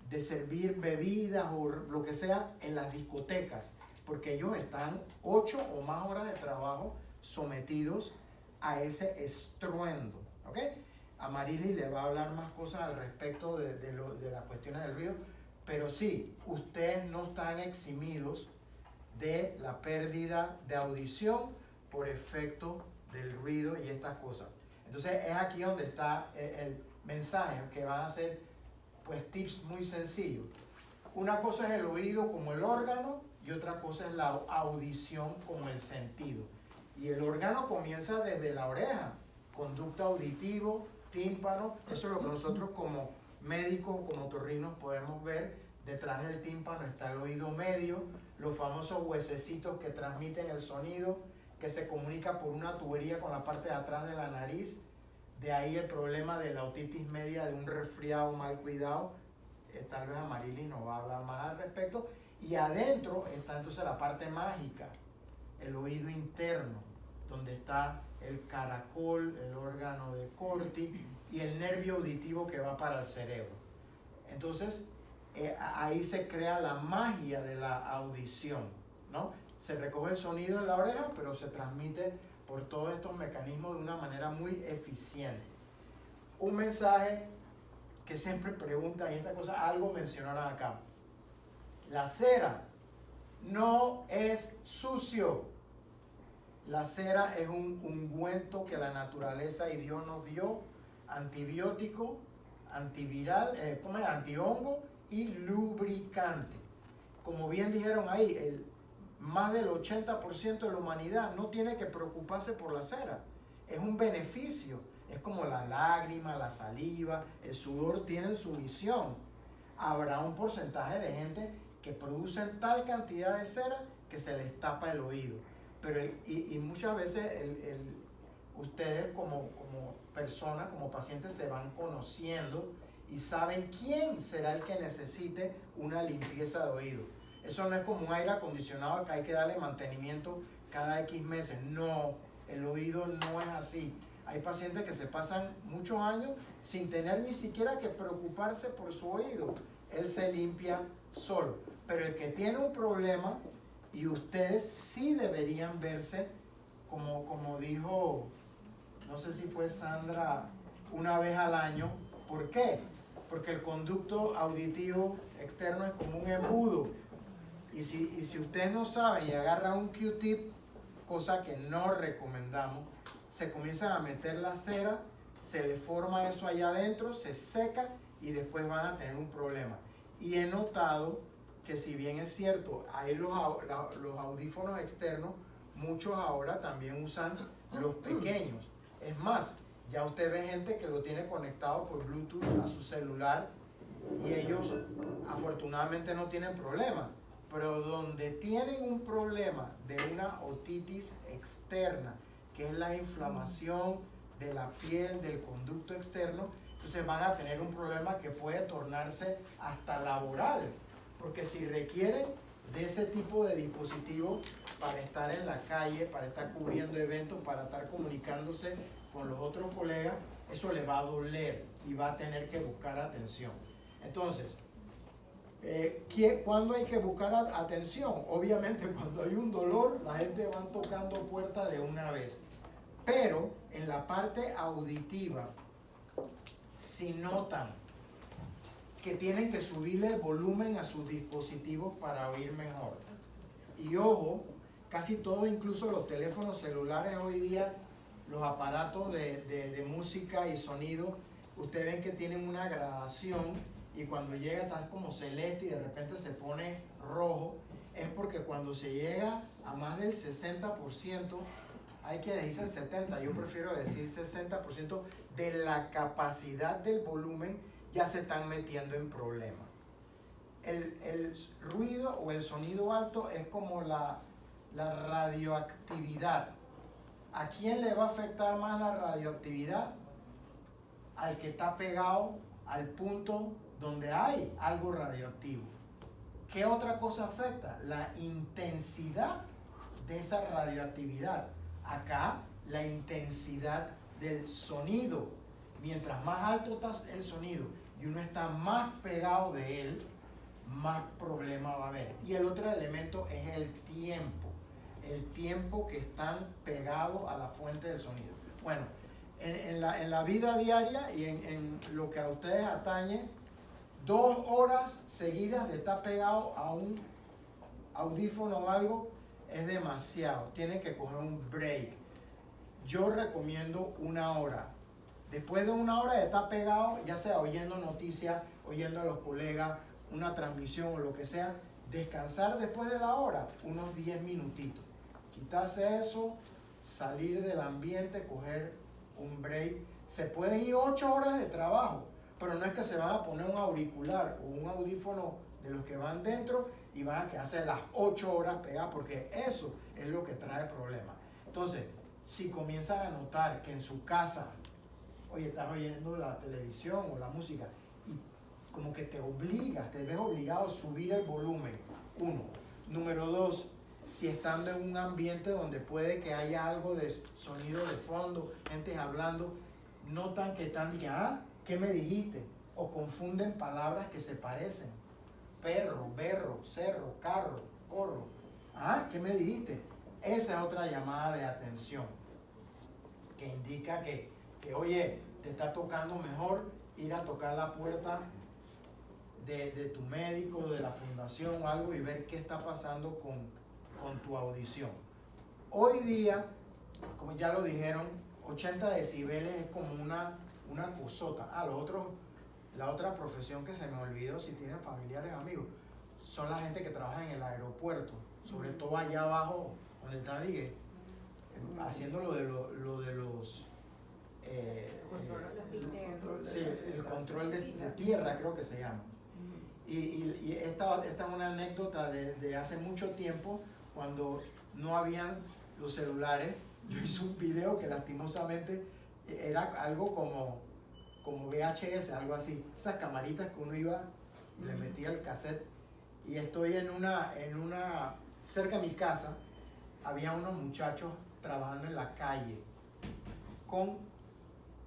de servir bebidas o lo que sea en las discotecas, porque ellos están 8 o más horas de trabajo sometidos a ese estruendo, ¿ok? Amarilis le va a hablar más cosas al respecto de las cuestiones del ruido, pero sí, ustedes no están eximidos de la pérdida de audición por efecto del ruido y estas cosas. Entonces es aquí donde está el mensaje, que van a ser pues tips muy sencillos. Una cosa es el oído como el órgano y otra cosa es la audición como el sentido. Y el órgano comienza desde la oreja, conducto auditivo, tímpano, eso es lo que nosotros como médicos, como otorrinos podemos ver. Detrás del tímpano está el oído medio, los famosos huesecitos que transmiten el sonido, que se comunica por una tubería con la parte de atrás de la nariz. De ahí el problema de la otitis media, de un resfriado mal cuidado. Tal vez Amarilis nos va a hablar más al respecto. Y adentro está entonces la parte mágica, el oído interno, donde está el caracol, el órgano de Corti y el nervio auditivo que va para el cerebro. Entonces, ahí se crea la magia de la audición, ¿no? Se recoge el sonido en la oreja, pero se transmite por todos estos mecanismos de una manera muy eficiente. Un mensaje que siempre preguntan, y esta cosa, algo mencionaron acá. La cera no es sucio. La cera es un ungüento que la naturaleza y Dios nos dio, antibiótico, antiviral, antihongo y lubricante. Como bien dijeron ahí, más del 80% de la humanidad no tiene que preocuparse por la cera. Es un beneficio. Es como la lágrima, la saliva, el sudor tienen su misión. Habrá un porcentaje de gente que producen tal cantidad de cera que se les tapa el oído. Pero y muchas veces ustedes como personas, como pacientes, se van conociendo y saben quién será el que necesite una limpieza de oído. Eso no es como un aire acondicionado que hay que darle mantenimiento cada X meses. No, el oído no es así. Hay pacientes que se pasan muchos años sin tener ni siquiera que preocuparse por su oído. Él se limpia solo. Pero el que tiene un problema, y ustedes sí deberían verse, como dijo, no sé si fue Sandra, una vez al año. ¿Por qué? Porque el conducto auditivo externo es como un embudo. Y si ustedes no saben y agarran un Q-tip, cosa que no recomendamos, se comienzan a meter la cera, se le forma eso allá adentro, se seca y después van a tener un problema. Y he notado que si bien es cierto, hay los audífonos externos, muchos ahora también usan los pequeños. Es más, ya usted ve gente que lo tiene conectado por Bluetooth a su celular y ellos afortunadamente no tienen problema. Pero donde tienen un problema de una otitis externa, que es la inflamación de la piel, del conducto externo, entonces van a tener un problema que puede tornarse hasta laboral. Porque si requieren de ese tipo de dispositivos para estar en la calle, para estar cubriendo eventos, para estar comunicándose con los otros colegas, eso le va a doler y va a tener que buscar atención. Entonces, ¿cuándo hay que buscar atención? Obviamente cuando hay un dolor, la gente va tocando puertas de una vez. Pero en la parte auditiva, si notan que tienen que subirle el volumen a sus dispositivos para oír mejor. Y ojo, casi todo, incluso los teléfonos celulares hoy día, los aparatos de música y sonido, ustedes ven que tienen una gradación y cuando llega está como celeste y de repente se pone rojo. Es porque cuando se llega a más del 60%, hay quienes dicen 70%, yo prefiero decir 60% de la capacidad del volumen, ya se están metiendo en problemas. El ruido o el sonido alto es como la radioactividad. ¿A quién le va a afectar más la radioactividad? Al que está pegado al punto donde hay algo radioactivo. ¿Qué otra cosa afecta? La intensidad de esa radioactividad. Acá, la intensidad del sonido. Mientras más alto está el sonido y uno está más pegado de él, más problema va a haber. Y el otro elemento es el tiempo que están pegados a la fuente del sonido. Bueno, en la vida diaria y en lo que a ustedes atañe, 2 horas seguidas de estar pegado a un audífono o algo es demasiado. Tienen que coger un break. Yo recomiendo 1 hora. Después de 1 hora de estar pegado, ya sea oyendo noticias, oyendo a los colegas, una transmisión o lo que sea, descansar después de la hora, unos 10 minutitos. Quitarse eso, salir del ambiente, coger un break. Se pueden ir 8 horas de trabajo, pero no es que se van a poner un auricular o un audífono de los que van dentro y van a quedarse las 8 horas pegadas, porque eso es lo que trae problemas. Entonces, si comienzan a notar que en su casa, oye, estás oyendo la televisión o la música y como que te ves obligado a subir el volumen, 1. Número 2, si estando en un ambiente donde puede que haya algo de sonido de fondo, gente hablando, notan que están diciendo, ¿qué me dijiste? O confunden palabras que se parecen. Perro, berro, cerro, carro, corro. ¿Qué me dijiste? Esa es otra llamada de atención que indica que oye, te está tocando mejor ir a tocar la puerta de tu médico, de la fundación o algo y ver qué está pasando con tu audición. Hoy día, como ya lo dijeron, 80 decibeles es como una cosota. La otra profesión que se me olvidó, si tienen familiares, amigos, son la gente que trabaja en el aeropuerto, sobre todo allá abajo, donde está Digue, haciendo lo de los sí, el control de tierra, creo que se llama. Y esta es una anécdota de hace mucho tiempo, cuando no habían los celulares. Yo hice un video que lastimosamente era algo como VHS, algo así, esas camaritas que uno iba y le metía el cassette. Y estoy cerca de mi casa, había unos muchachos trabajando en la calle con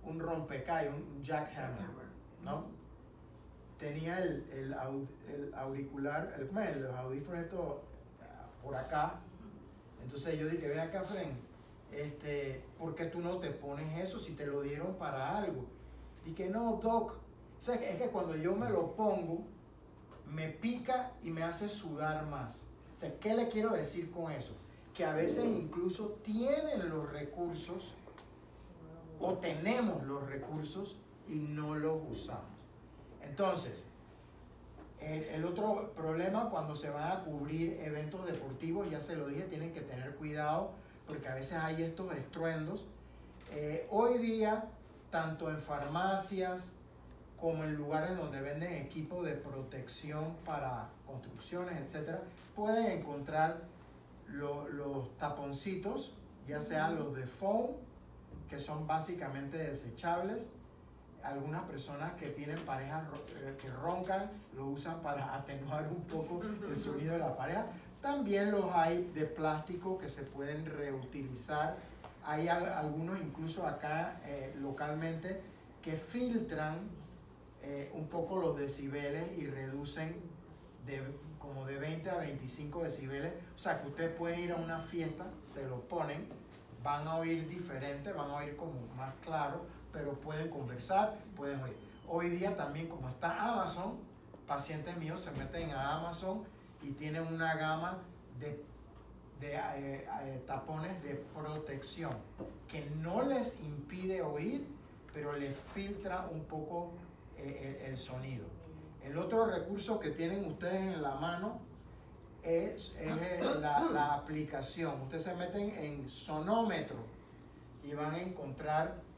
un rompecabezas, un jackhammer, ¿no? Tenía el auricular, los audífonos estos por acá. Entonces yo dije, ven acá, Fren, ¿por qué tú no te pones eso si te lo dieron para algo? Y que no, Doc, o sea, es que cuando yo me lo pongo, me pica y me hace sudar más. O sea, ¿qué le quiero decir con eso? Que a veces incluso tienen los recursos o tenemos los recursos y no los usamos. Entonces, el otro problema cuando se van a cubrir eventos deportivos, ya se lo dije, tienen que tener cuidado porque a veces hay estos estruendos. Hoy día, tanto en farmacias como en lugares donde venden equipo de protección para construcciones, etc., pueden encontrar los taponcitos, ya sean los de foam, que son básicamente desechables. Algunas personas que tienen parejas que roncan lo usan para atenuar un poco el sonido de la pareja. También los hay de plástico que se pueden reutilizar. Hay algunos incluso acá localmente que filtran un poco los decibeles y reducen como de 20 a 25 decibeles. O sea que ustedes pueden ir a una fiesta, se lo ponen, van a oír diferente, van a oír como más claro, pero pueden conversar, pueden oír. Hoy día también, como está Amazon, pacientes míos se meten a Amazon y tienen una gama de tapones de protección que no les impide oír, pero les filtra un poco el sonido. El otro recurso que tienen ustedes en la mano es la aplicación. Ustedes se meten en sonómetro y van a encontrar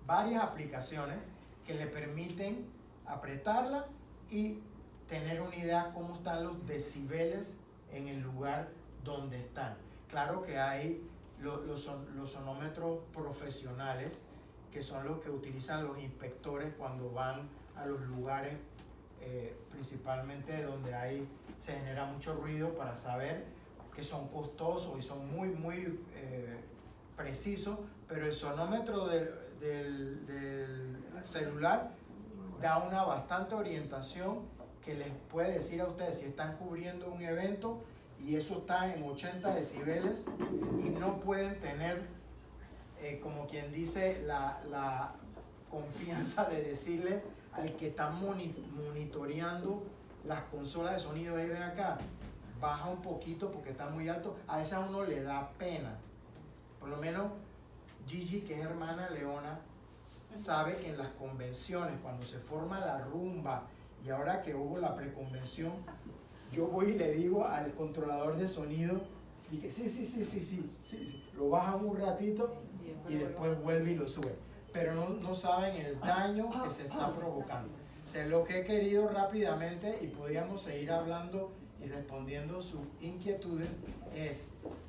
varias aplicaciones que le permiten apretarla y tener una idea cómo están los decibeles en el lugar donde están. Claro que hay los sonómetros profesionales, que son los que utilizan los inspectores cuando van a los lugares principalmente donde se genera mucho ruido, para saber que son costosos y son muy precisos, pero el sonómetro del celular da una bastante orientación que les puede decir a ustedes si están cubriendo un evento y eso está en 80 decibeles y no pueden tener, como quien dice, la confianza de decirle al que está monitoreando las consolas de sonido, ven acá, baja un poquito porque está muy alto. A veces a uno le da pena. Por lo menos Gigi, que es hermana Leona, sabe que en las convenciones, cuando se forma la rumba y ahora que hubo la preconvención, yo voy y le digo al controlador de sonido y que sí, lo bajan un ratito y después vuelve y lo sube. Pero no saben el daño que se está provocando. O sea, lo que he querido rápidamente, y podríamos seguir hablando y respondiendo sus inquietudes, es,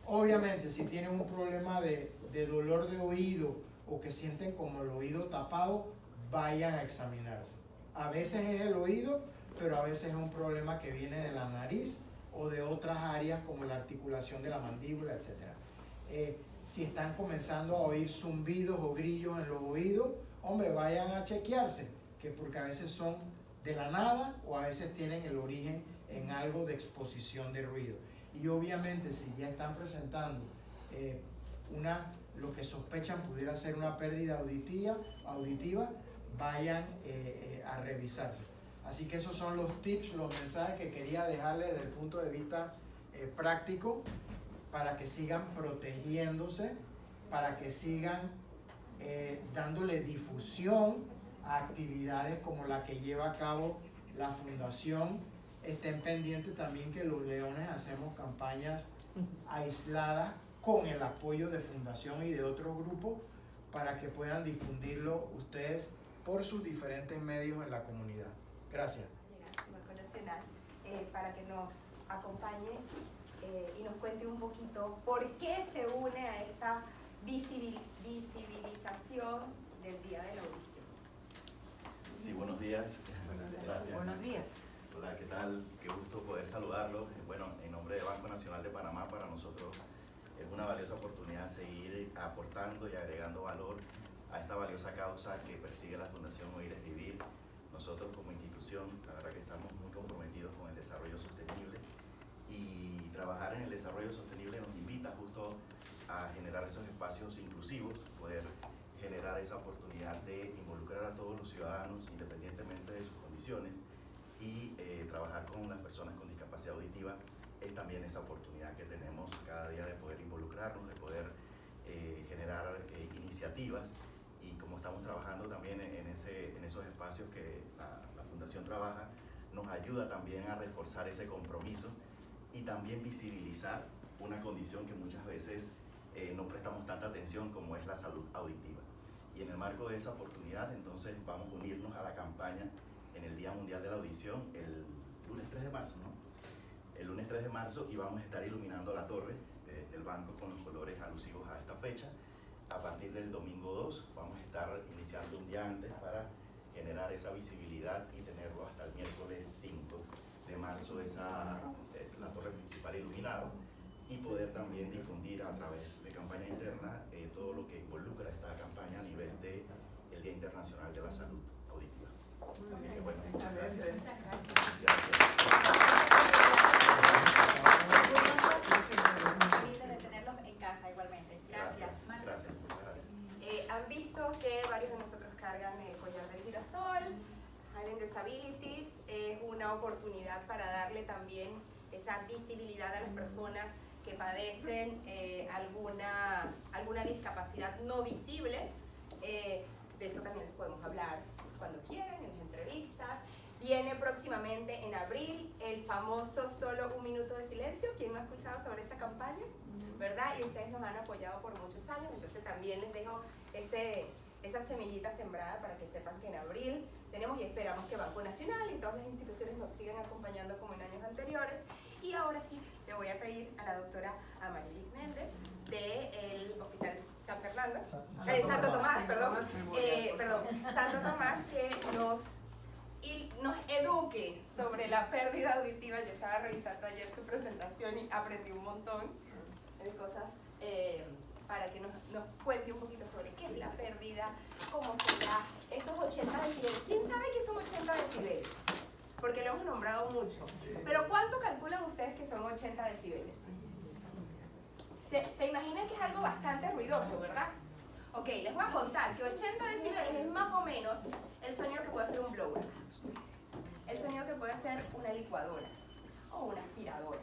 obviamente, si tienen un problema de dolor de oído o que sienten como el oído tapado, vayan a examinarse. A veces es el oído, pero a veces es un problema que viene de la nariz o de otras áreas como la articulación de la mandíbula, etc. Si están comenzando a oír zumbidos o grillos en los oídos, hombre, vayan a chequearse, porque a veces son de la nada o a veces tienen el origen en algo de exposición de ruido. Y obviamente si ya están presentando lo que sospechan pudiera ser una pérdida auditiva, vayan a revisarse. Así que esos son los tips, los mensajes que quería dejarles desde el punto de vista práctico para que sigan protegiéndose, para que sigan dándole difusión a actividades como la que lleva a cabo la Fundación. Estén pendientes también que los Leones hacemos campañas aisladas con el apoyo de Fundación y de otros grupos para que puedan difundirlo ustedes por sus diferentes medios en la comunidad. Gracias. Banco Nacional, para que nos acompañe y nos cuente un poquito por qué se une a esta visibilización del Día de la Audición. Sí, buenos días. Gracias. Buenos días. Hola, ¿qué tal? Qué gusto poder saludarlos. Bueno, en nombre de Banco Nacional de Panamá, para nosotros es una valiosa oportunidad seguir aportando y agregando valor a esta valiosa causa que persigue la Fundación Oír es Vivir. Nosotros como institución, la verdad que estamos muy comprometidos con el desarrollo sostenible, y trabajar en el desarrollo sostenible nos invita justo a generar esos espacios inclusivos, poder generar esa oportunidad de involucrar a todos los ciudadanos independientemente de sus condiciones, y trabajar con las personas con discapacidad auditiva es también esa oportunidad que tenemos cada día de poder involucrarnos, de poder generar iniciativas. Y como estamos trabajando también en esos espacios que la Fundación trabaja, nos ayuda también a reforzar ese compromiso y también visibilizar una condición que muchas veces no prestamos tanta atención, como es la salud auditiva. Y en el marco de esa oportunidad, entonces, vamos a unirnos a la campaña en el Día Mundial de la Audición, el lunes 3 de marzo, ¿no? El lunes 3 de marzo, y vamos a estar iluminando la torre del banco con los colores alusivos a esta fecha. A partir del domingo 2 vamos a estar iniciando un día antes para generar esa visibilidad y tenerlo hasta el miércoles 5 de marzo, la torre principal iluminada, y poder también difundir a través de campaña interna todo lo que involucra esta campaña a nivel del Día Internacional de la Salud Auditiva. Así que bueno, muchas gracias. Felices de tenerlos en casa igualmente. Gracias. Marcia. Gracias, muchas gracias. Han visto que varios de nosotros cargan el collar del girasol. Hidden Disabilities es una oportunidad para darle también esa visibilidad a las personas que padecen alguna discapacidad no visible. De eso también podemos hablar cuando quieran, en las entrevistas. Viene próximamente en abril el famoso Solo un Minuto de Silencio. ¿Quién no ha escuchado sobre esa campaña? ¿Verdad? Y ustedes nos han apoyado por muchos años, entonces también les dejo esa semillita sembrada para que sepan que en abril tenemos, y esperamos que Banco Nacional y todas las instituciones nos sigan acompañando como en años anteriores. Y ahora sí, le voy a pedir a la doctora Amarilis Méndez del Hospital Santo Tomás, Santo Tomás, que nos eduque sobre la pérdida auditiva. Yo estaba revisando ayer su presentación y aprendí un montón de cosas para que nos cuente un poquito sobre qué es la pérdida, cómo se da, esos 80 decibeles. ¿Quién sabe qué son 80 decibeles? Porque lo hemos nombrado mucho. Pero ¿cuánto calculan ustedes que son 80 decibeles? Se imaginan que es algo bastante ruidoso, ¿verdad? Ok, les voy a contar que 80 decibeles es más o menos el sonido que puede hacer un blower, el sonido que puede hacer una licuadora o una aspiradora.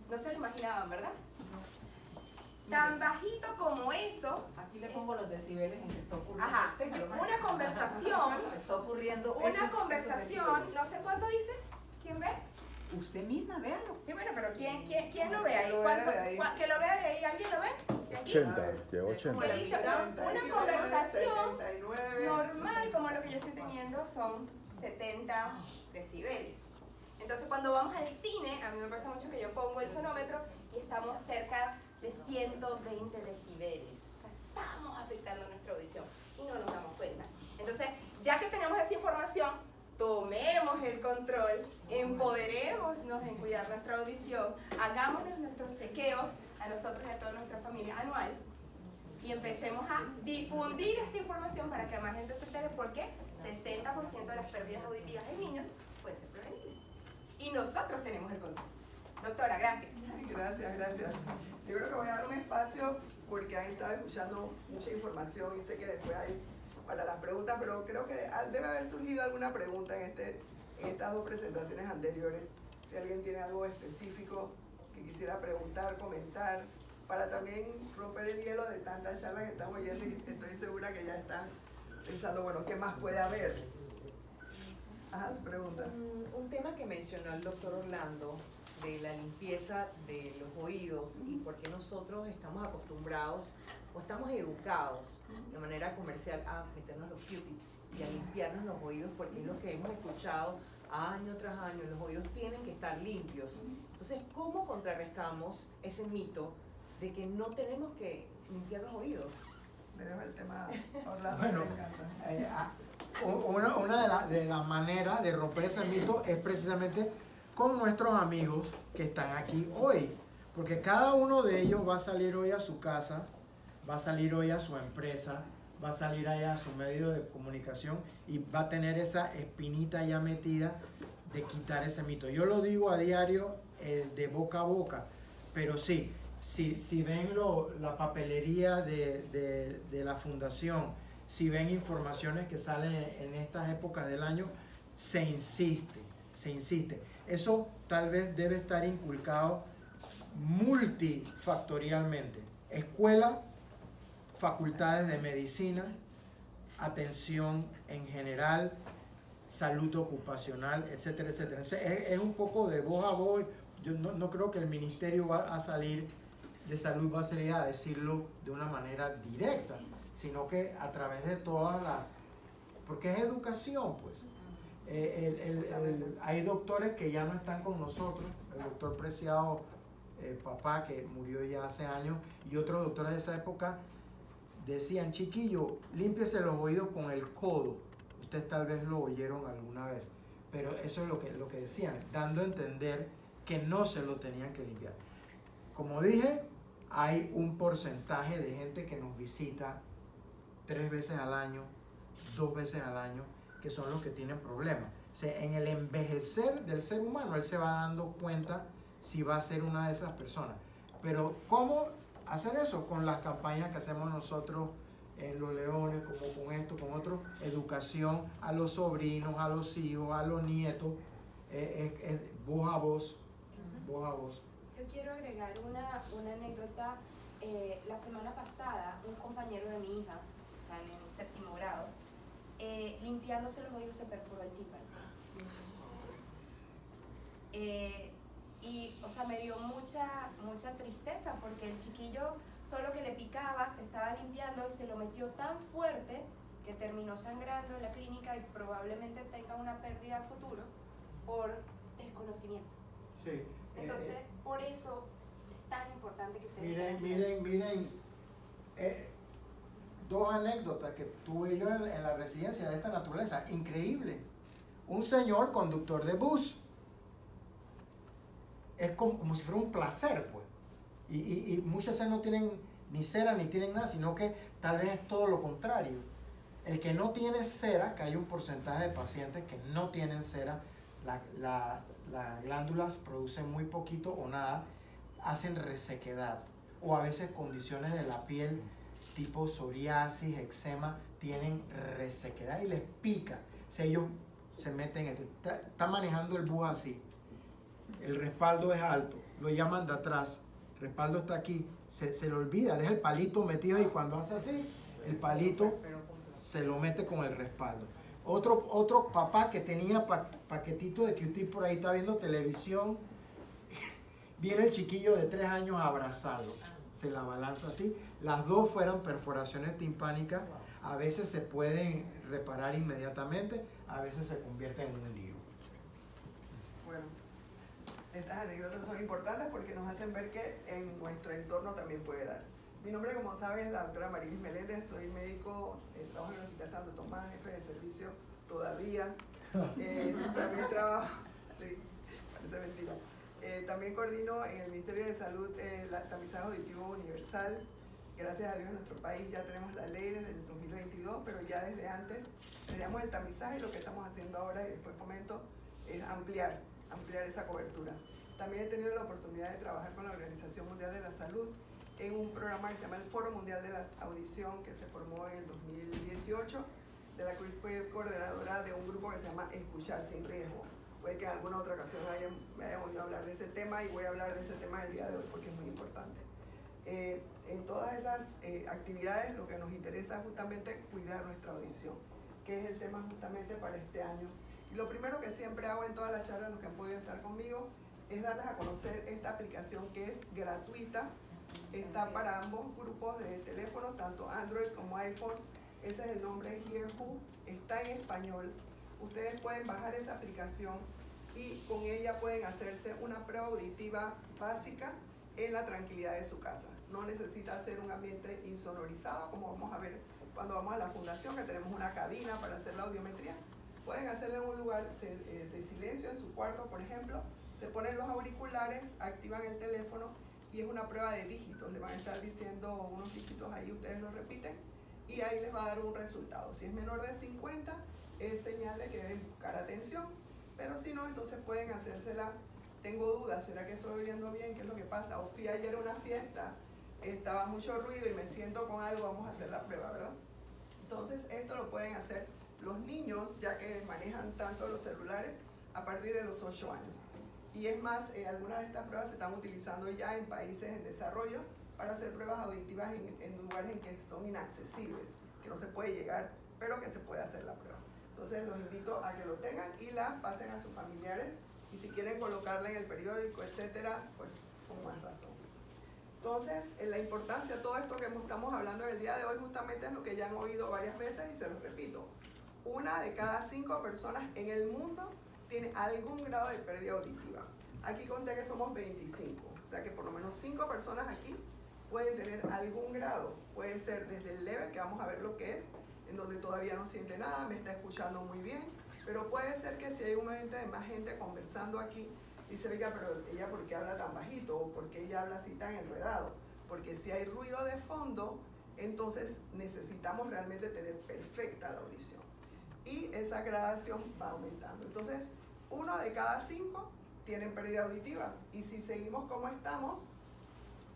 No se lo imaginaban, ¿verdad? Tan bajito como eso. Aquí le pongo los decibeles en que está ocurriendo. Ajá, una conversación. Está ocurriendo. Una conversación, no sé cuánto dice. ¿Quién ve? Usted misma, véalo. Sí, bueno, pero ¿quién lo ve ahí? ¿Que lo vea de ahí? ¿Alguien lo ve? ¿De aquí? 80, llegó 80. Que dice, una conversación normal, como lo que yo estoy teniendo, son 70 decibeles. Entonces, cuando vamos al cine, a mí me pasa mucho que yo pongo el sonómetro y estamos cerca de 120 decibeles. O sea, estamos afectando nuestra audición y no nos damos cuenta. Entonces, ya que tenemos esa información, tomemos el control, empoderémonos en cuidar nuestra audición, hagámonos nuestros chequeos a nosotros y a toda nuestra familia anual y empecemos a difundir esta información para que más gente se entere, porque 60% de las pérdidas auditivas en niños pueden ser prevenibles. Y nosotros tenemos el control. Doctora, gracias. Gracias. Yo creo que voy a dar un espacio porque ahí estaba escuchando mucha información y sé que después hay para las preguntas, pero creo que debe haber surgido alguna pregunta en estas dos presentaciones anteriores. Si alguien tiene algo específico que quisiera preguntar, comentar, para también romper el hielo de tantas charlas que estamos oyendo y estoy segura que ya están pensando, bueno, ¿qué más puede haber? Ajá, su pregunta. Un tema que mencionó el doctor Orlando de la limpieza de los oídos y por qué nosotros estamos acostumbrados o estamos educados de manera comercial a meternos los Q-tips y a limpiarnos los oídos, porque es lo que hemos escuchado año tras año, los oídos tienen que estar limpios. Entonces, ¿cómo contrarrestamos ese mito de que no tenemos que limpiar los oídos? Le dejo el tema a Orlando, Bueno, me encanta. una de las maneras de romper ese mito es precisamente con nuestros amigos que están aquí hoy, porque cada uno de ellos va a salir hoy a su casa, va a salir hoy a su empresa, va a salir allá a su medio de comunicación y va a tener esa espinita ya metida de quitar ese mito. Yo lo digo a diario, de boca a boca, pero sí, si ven la papelería de la fundación, si ven informaciones que salen en estas épocas del año, se insiste. Eso tal vez debe estar inculcado multifactorialmente. Escuela, facultades de medicina, atención en general, salud ocupacional, etcétera, etcétera. Es un poco de voz a voz. Yo no creo que el ministerio va a salir de salud, va a salir a decirlo de una manera directa, sino que a través de todas las... porque es educación, pues. Hay doctores que ya no están con nosotros, el doctor Preciado, papá, que murió ya hace años, y otros doctores de esa época decían, chiquillo, límpiese los oídos con el codo. Ustedes tal vez lo oyeron alguna vez, pero eso es lo que decían, dando a entender que no se lo tenían que limpiar. Como dije, hay un porcentaje de gente que nos visita 3 veces al año, 2 veces al año, que son los que tienen problemas. O sea, en el envejecer del ser humano, él se va dando cuenta si va a ser una de esas personas. Pero, ¿cómo hacer eso? Con las campañas que hacemos nosotros en Los Leones, como con esto, con otro, educación a los sobrinos, a los hijos, a los nietos, voz a voz, voz a voz. Yo quiero agregar una anécdota. La semana pasada, un compañero de mi hija, está en el 7º grado, limpiándose los oídos se perforó el tímpano. Y, o sea, me dio mucha tristeza porque el chiquillo solo que le picaba se estaba limpiando y se lo metió tan fuerte que terminó sangrando en la clínica y probablemente tenga una pérdida a futuro por desconocimiento. Sí. Entonces, por eso es tan importante que ustedes... Miren, 2 anécdotas que tuve yo en la residencia de esta naturaleza, increíble. Un señor conductor de bus, es como si fuera un placer, pues. Y muchas veces no tienen ni cera ni tienen nada, sino que tal vez es todo lo contrario. El que no tiene cera, que hay un porcentaje de pacientes que no tienen cera, las glándulas producen muy poquito o nada, hacen resequedad, o a veces condiciones de la piel tipo psoriasis, eczema, tienen resequedad y les pica. Si ellos se meten, está manejando el bus así, el respaldo es alto, lo llaman de atrás, el respaldo está aquí, se le olvida, deja el palito metido y cuando hace así, el palito se lo mete con el respaldo. Otro papá que tenía paquetito de Q-tip por ahí, está viendo televisión, viene el chiquillo de 3 años a abrazarlo, se la balanza así. Las 2 fueron perforaciones timpánicas, a veces se pueden reparar inmediatamente, a veces se convierten en un lío. Bueno, estas anécdotas son importantes porque nos hacen ver que en nuestro entorno también puede dar. Mi nombre, como saben, es la doctora Marilis Meléndez, soy médico, trabajo en el Hospital Santo Tomás, jefe de servicio todavía. También trabajo, sí, parece mentira. También coordino en el Ministerio de Salud el tamizaje auditivo universal. Gracias a Dios en nuestro país ya tenemos la ley desde el 2022, pero ya desde antes teníamos el tamizaje y lo que estamos haciendo ahora, y después comento, es ampliar esa cobertura. También he tenido la oportunidad de trabajar con la Organización Mundial de la Salud en un programa que se llama el Foro Mundial de la Audición, que se formó en el 2018, de la cual fui coordinadora de un grupo que se llama Escuchar Sin Riesgo, puede que en alguna otra ocasión me hayan oído hablar de ese tema y voy a hablar de ese tema el día de hoy porque es muy importante. En todas esas actividades lo que nos interesa es justamente cuidar nuestra audición, que es el tema justamente para este año. Y lo primero que siempre hago en todas las charlas, los que han podido estar conmigo, es darles a conocer esta aplicación que es gratuita. Está para ambos grupos de teléfonos, tanto Android como iPhone. Ese es el nombre Hear Who. Está en español. Ustedes pueden bajar esa aplicación y con ella pueden hacerse una prueba auditiva básica en la tranquilidad de su casa. No necesita ser un ambiente insonorizado, como vamos a ver cuando vamos a la fundación, que tenemos una cabina para hacer la audiometría. Pueden hacerlo en un lugar de silencio, en su cuarto, por ejemplo. Se ponen los auriculares, activan el teléfono y es una prueba de dígitos. Le van a estar diciendo unos dígitos ahí, ustedes lo repiten y ahí les va a dar un resultado. Si es menor de 50, es señal de que deben buscar atención, pero si no, entonces pueden hacérsela. Tengo dudas, ¿será que estoy oyendo bien? ¿Qué es lo que pasa? O fui ayer a una fiesta, estaba mucho ruido y me siento con algo, vamos a hacer la prueba, ¿verdad? Entonces esto lo pueden hacer los niños, ya que manejan tanto los celulares, a partir de los 8 años. Y es más, algunas de estas pruebas se están utilizando ya en países en desarrollo para hacer pruebas auditivas en lugares en que son inaccesibles, que no se puede llegar, pero que se puede hacer la prueba. Entonces los invito a que lo tengan y la pasen a sus familiares, y si quieren colocarla en el periódico, etcétera, pues con más razón. Entonces, la importancia de todo esto que estamos hablando en el día de hoy justamente es lo que ya han oído varias veces y se los repito. 1 de cada 5 personas en el mundo tiene algún grado de pérdida auditiva. Aquí conté que somos 25, o sea que por lo menos 5 personas aquí pueden tener algún grado. Puede ser desde el leve, que vamos a ver lo que es, en donde todavía no siente nada, me está escuchando muy bien, pero puede ser que si hay un ambiente de más gente conversando aquí, dice, oiga, pero ella ¿por qué habla tan bajito? ¿O por qué ella habla así tan enredado? Porque si hay ruido de fondo, entonces necesitamos realmente tener perfecta la audición. Y esa gradación va aumentando. Entonces, 1 de cada 5 tienen pérdida auditiva. Y si seguimos como estamos,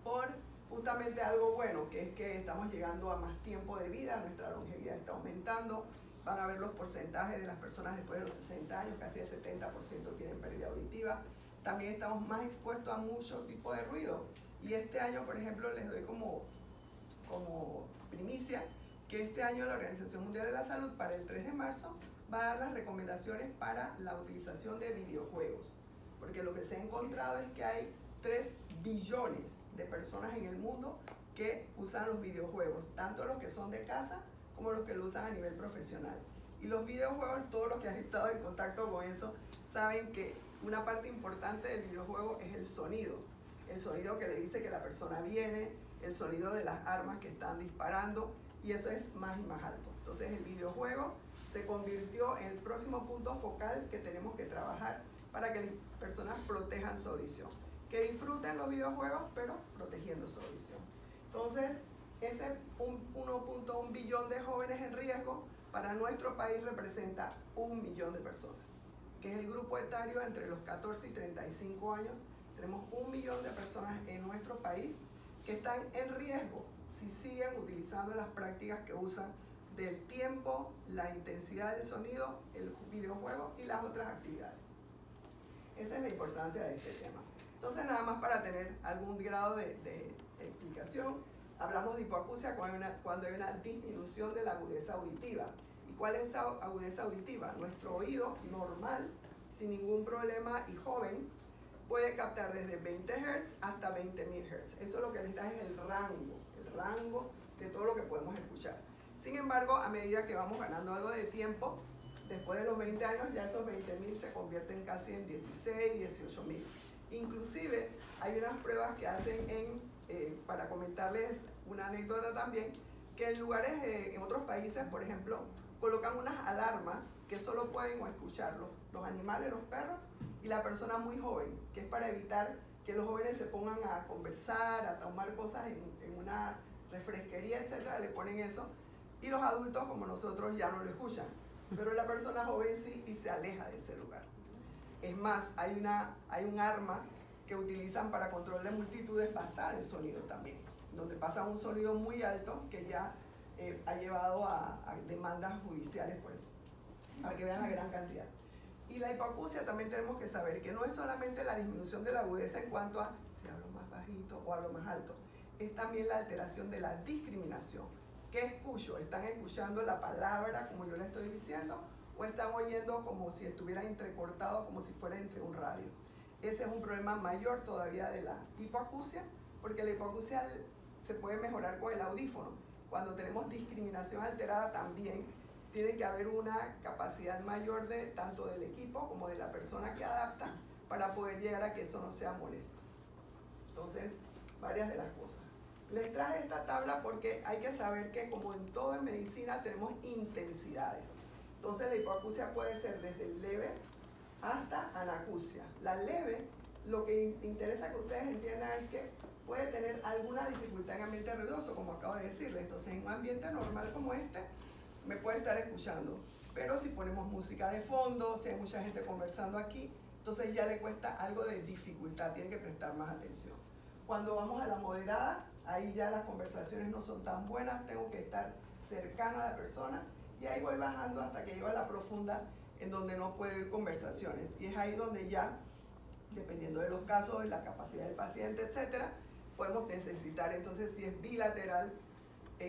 por justamente algo bueno, que es que estamos llegando a más tiempo de vida, nuestra longevidad está aumentando, van a ver los porcentajes de las personas después de los 60 años, casi el 70% tienen pérdida auditiva. También estamos más expuestos a muchos tipos de ruido. Y este año, por ejemplo, les doy como primicia, que este año la Organización Mundial de la Salud, para el 3 de marzo, va a dar las recomendaciones para la utilización de videojuegos. Porque lo que se ha encontrado es que hay 3 billones de personas en el mundo que usan los videojuegos, tanto los que son de casa como los que lo usan a nivel profesional. Y los videojuegos, todos los que han estado en contacto con eso, saben que una parte importante del videojuego es el sonido que le dice que la persona viene, el sonido de las armas que están disparando, y eso es más y más alto. Entonces el videojuego se convirtió en el próximo punto focal que tenemos que trabajar para que las personas protejan su audición, que disfruten los videojuegos pero protegiendo su audición. Entonces ese 1.1 billón de jóvenes en riesgo para nuestro país representa 1 millón de personas, que es el grupo etario entre los 14 y 35 años. Tenemos 1 millón de personas en nuestro país que están en riesgo si siguen utilizando las prácticas que usan del tiempo, la intensidad del sonido, el videojuego y las otras actividades. Esa es la importancia de este tema. Entonces, nada más para tener algún grado de explicación, hablamos de hipoacusia cuando hay una disminución de la agudeza auditiva. ¿Y cuál es esa agudeza auditiva? Nuestro oído normal, sin ningún problema y joven, puede captar desde 20 Hz hasta 20.000 Hz. Eso lo que les da es el rango de todo lo que podemos escuchar. Sin embargo, a medida que vamos ganando algo de tiempo, después de los 20 años ya esos 20.000 se convierten casi en 16, 18.000. Inclusive hay unas pruebas que hacen para comentarles una anécdota también, que en lugares, en otros países, por ejemplo, colocan unas alarmas que solo pueden escuchar los animales, los perros, y la persona muy joven, que es para evitar que los jóvenes se pongan a conversar, a tomar cosas en una refresquería, etcétera, le ponen eso, y los adultos como nosotros ya no lo escuchan, pero la persona joven sí y se aleja de ese lugar. Es más, hay un arma que utilizan para control de multitudes basada en sonido también, donde pasa un sonido muy alto que ya ha llevado a demandas judiciales por eso, para que vean la gran cantidad. Y la hipoacusia también tenemos que saber que no es solamente la disminución de la agudeza en cuanto a si hablo más bajito o hablo más alto, es también la alteración de la discriminación. ¿Qué escucho? ¿Están escuchando la palabra como yo le estoy diciendo? ¿O están oyendo como si estuviera entrecortado, como si fuera entre un radio? Ese es un problema mayor todavía de la hipoacusia, porque la hipoacusia se puede mejorar con el audífono. Cuando tenemos discriminación alterada también tiene que haber una capacidad mayor de tanto del equipo como de la persona que adapta para poder llegar a que eso no sea molesto. Entonces, varias de las cosas. Les traje esta tabla porque hay que saber que como en todo en medicina tenemos intensidades. Entonces la hipoacusia puede ser desde leve hasta anacusia. La leve, lo que interesa que ustedes entiendan es que puede tener alguna dificultad en ambiente ruidoso, como acabo de decirles. Entonces en un ambiente normal como este, me puede estar escuchando. Pero si ponemos música de fondo, si hay mucha gente conversando aquí, entonces ya le cuesta algo de dificultad, tiene que prestar más atención. Cuando vamos a la moderada, ahí ya las conversaciones no son tan buenas, tengo que estar cercana a la persona y ahí voy bajando hasta que llego a la profunda en donde no puedo oír conversaciones. Y es ahí donde ya, dependiendo de los casos, de la capacidad del paciente, etcétera, podemos necesitar entonces, si es bilateral,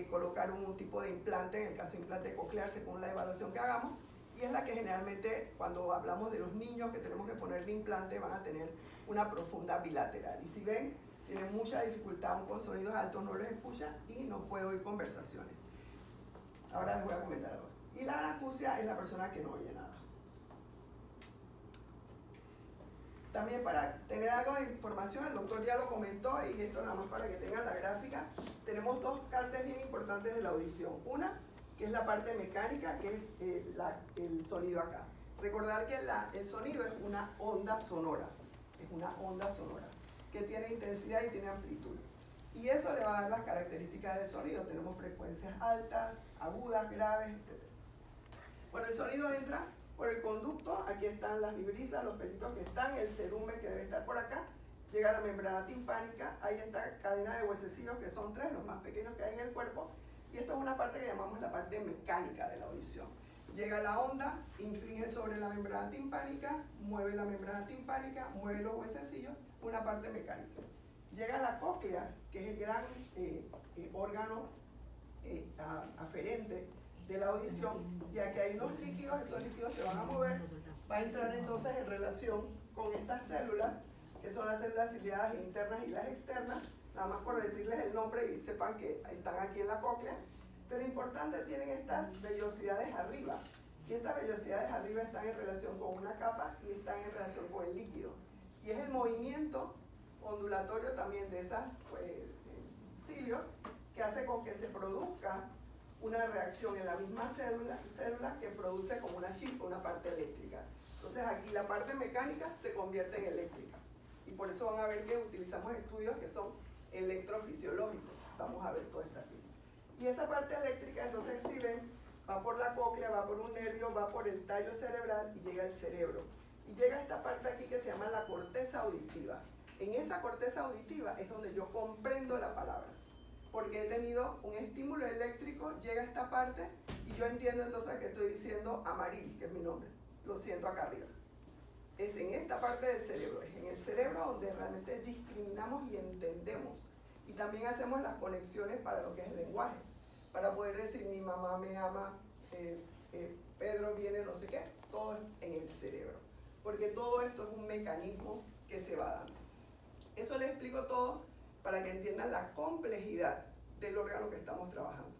colocar un tipo de implante, en el caso de implante coclear, según la evaluación que hagamos, y es la que generalmente, cuando hablamos de los niños que tenemos que ponerle implante, van a tener una profunda bilateral. Y si ven, tienen mucha dificultad aún con sonidos altos, no los escuchan y no puedo oír conversaciones. Ahora les voy a comentar algo. Y la anacusia es la persona que no oye nada. También para tener algo de información, el doctor ya lo comentó y esto nada más para que tengan la gráfica, tenemos dos partes bien importantes de la audición. Una, que es la parte mecánica, que es el sonido acá. Recordar que el sonido es una onda sonora, que tiene intensidad y tiene amplitud. Y eso le va a dar las características del sonido. Tenemos frecuencias altas, agudas, graves, etc. Bueno, el sonido entra por el conducto, aquí están las vibrisas, los pelitos que están, el cerumen que debe estar por acá, llega a la membrana timpánica, ahí está cadena de huesecillos que son 3, los más pequeños que hay en el cuerpo, y esto es una parte que llamamos la parte mecánica de la audición. Llega la onda, inflige sobre la membrana timpánica, mueve la membrana timpánica, mueve los huesecillos, una parte mecánica. Llega la cóclea, que es el gran órgano aferente de la audición, y aquí hay unos líquidos, esos líquidos se van a mover, va a entrar entonces en relación con estas células, que son las células ciliadas internas y las externas, nada más por decirles el nombre y sepan que están aquí en la cóclea, pero importante, tienen estas vellosidades arriba, y estas vellosidades arriba están en relación con una capa y están en relación con el líquido, y es el movimiento ondulatorio también de esas cilios que hace con que se produzca una reacción en la misma célula que produce como una chispa, una parte eléctrica. Entonces aquí la parte mecánica se convierte en eléctrica. Y por eso van a ver que utilizamos estudios que son electrofisiológicos. Vamos a ver toda esta fila. Y esa parte eléctrica, entonces si ven, va por la cóclea, va por un nervio, va por el tallo cerebral y llega al cerebro. Y llega esta parte aquí que se llama la corteza auditiva. En esa corteza auditiva es donde yo comprendo la palabra. Porque he tenido un estímulo eléctrico, llega a esta parte y yo entiendo entonces que estoy diciendo Amaril, que es mi nombre, lo siento acá arriba. Es en esta parte del cerebro, es en el cerebro donde realmente discriminamos y entendemos. Y también hacemos las conexiones para lo que es el lenguaje, para poder decir mi mamá me ama, Pedro viene no sé qué, todo es en el cerebro. Porque todo esto es un mecanismo que se va dando. Eso les explico todo para que entiendan la complejidad del órgano que estamos trabajando.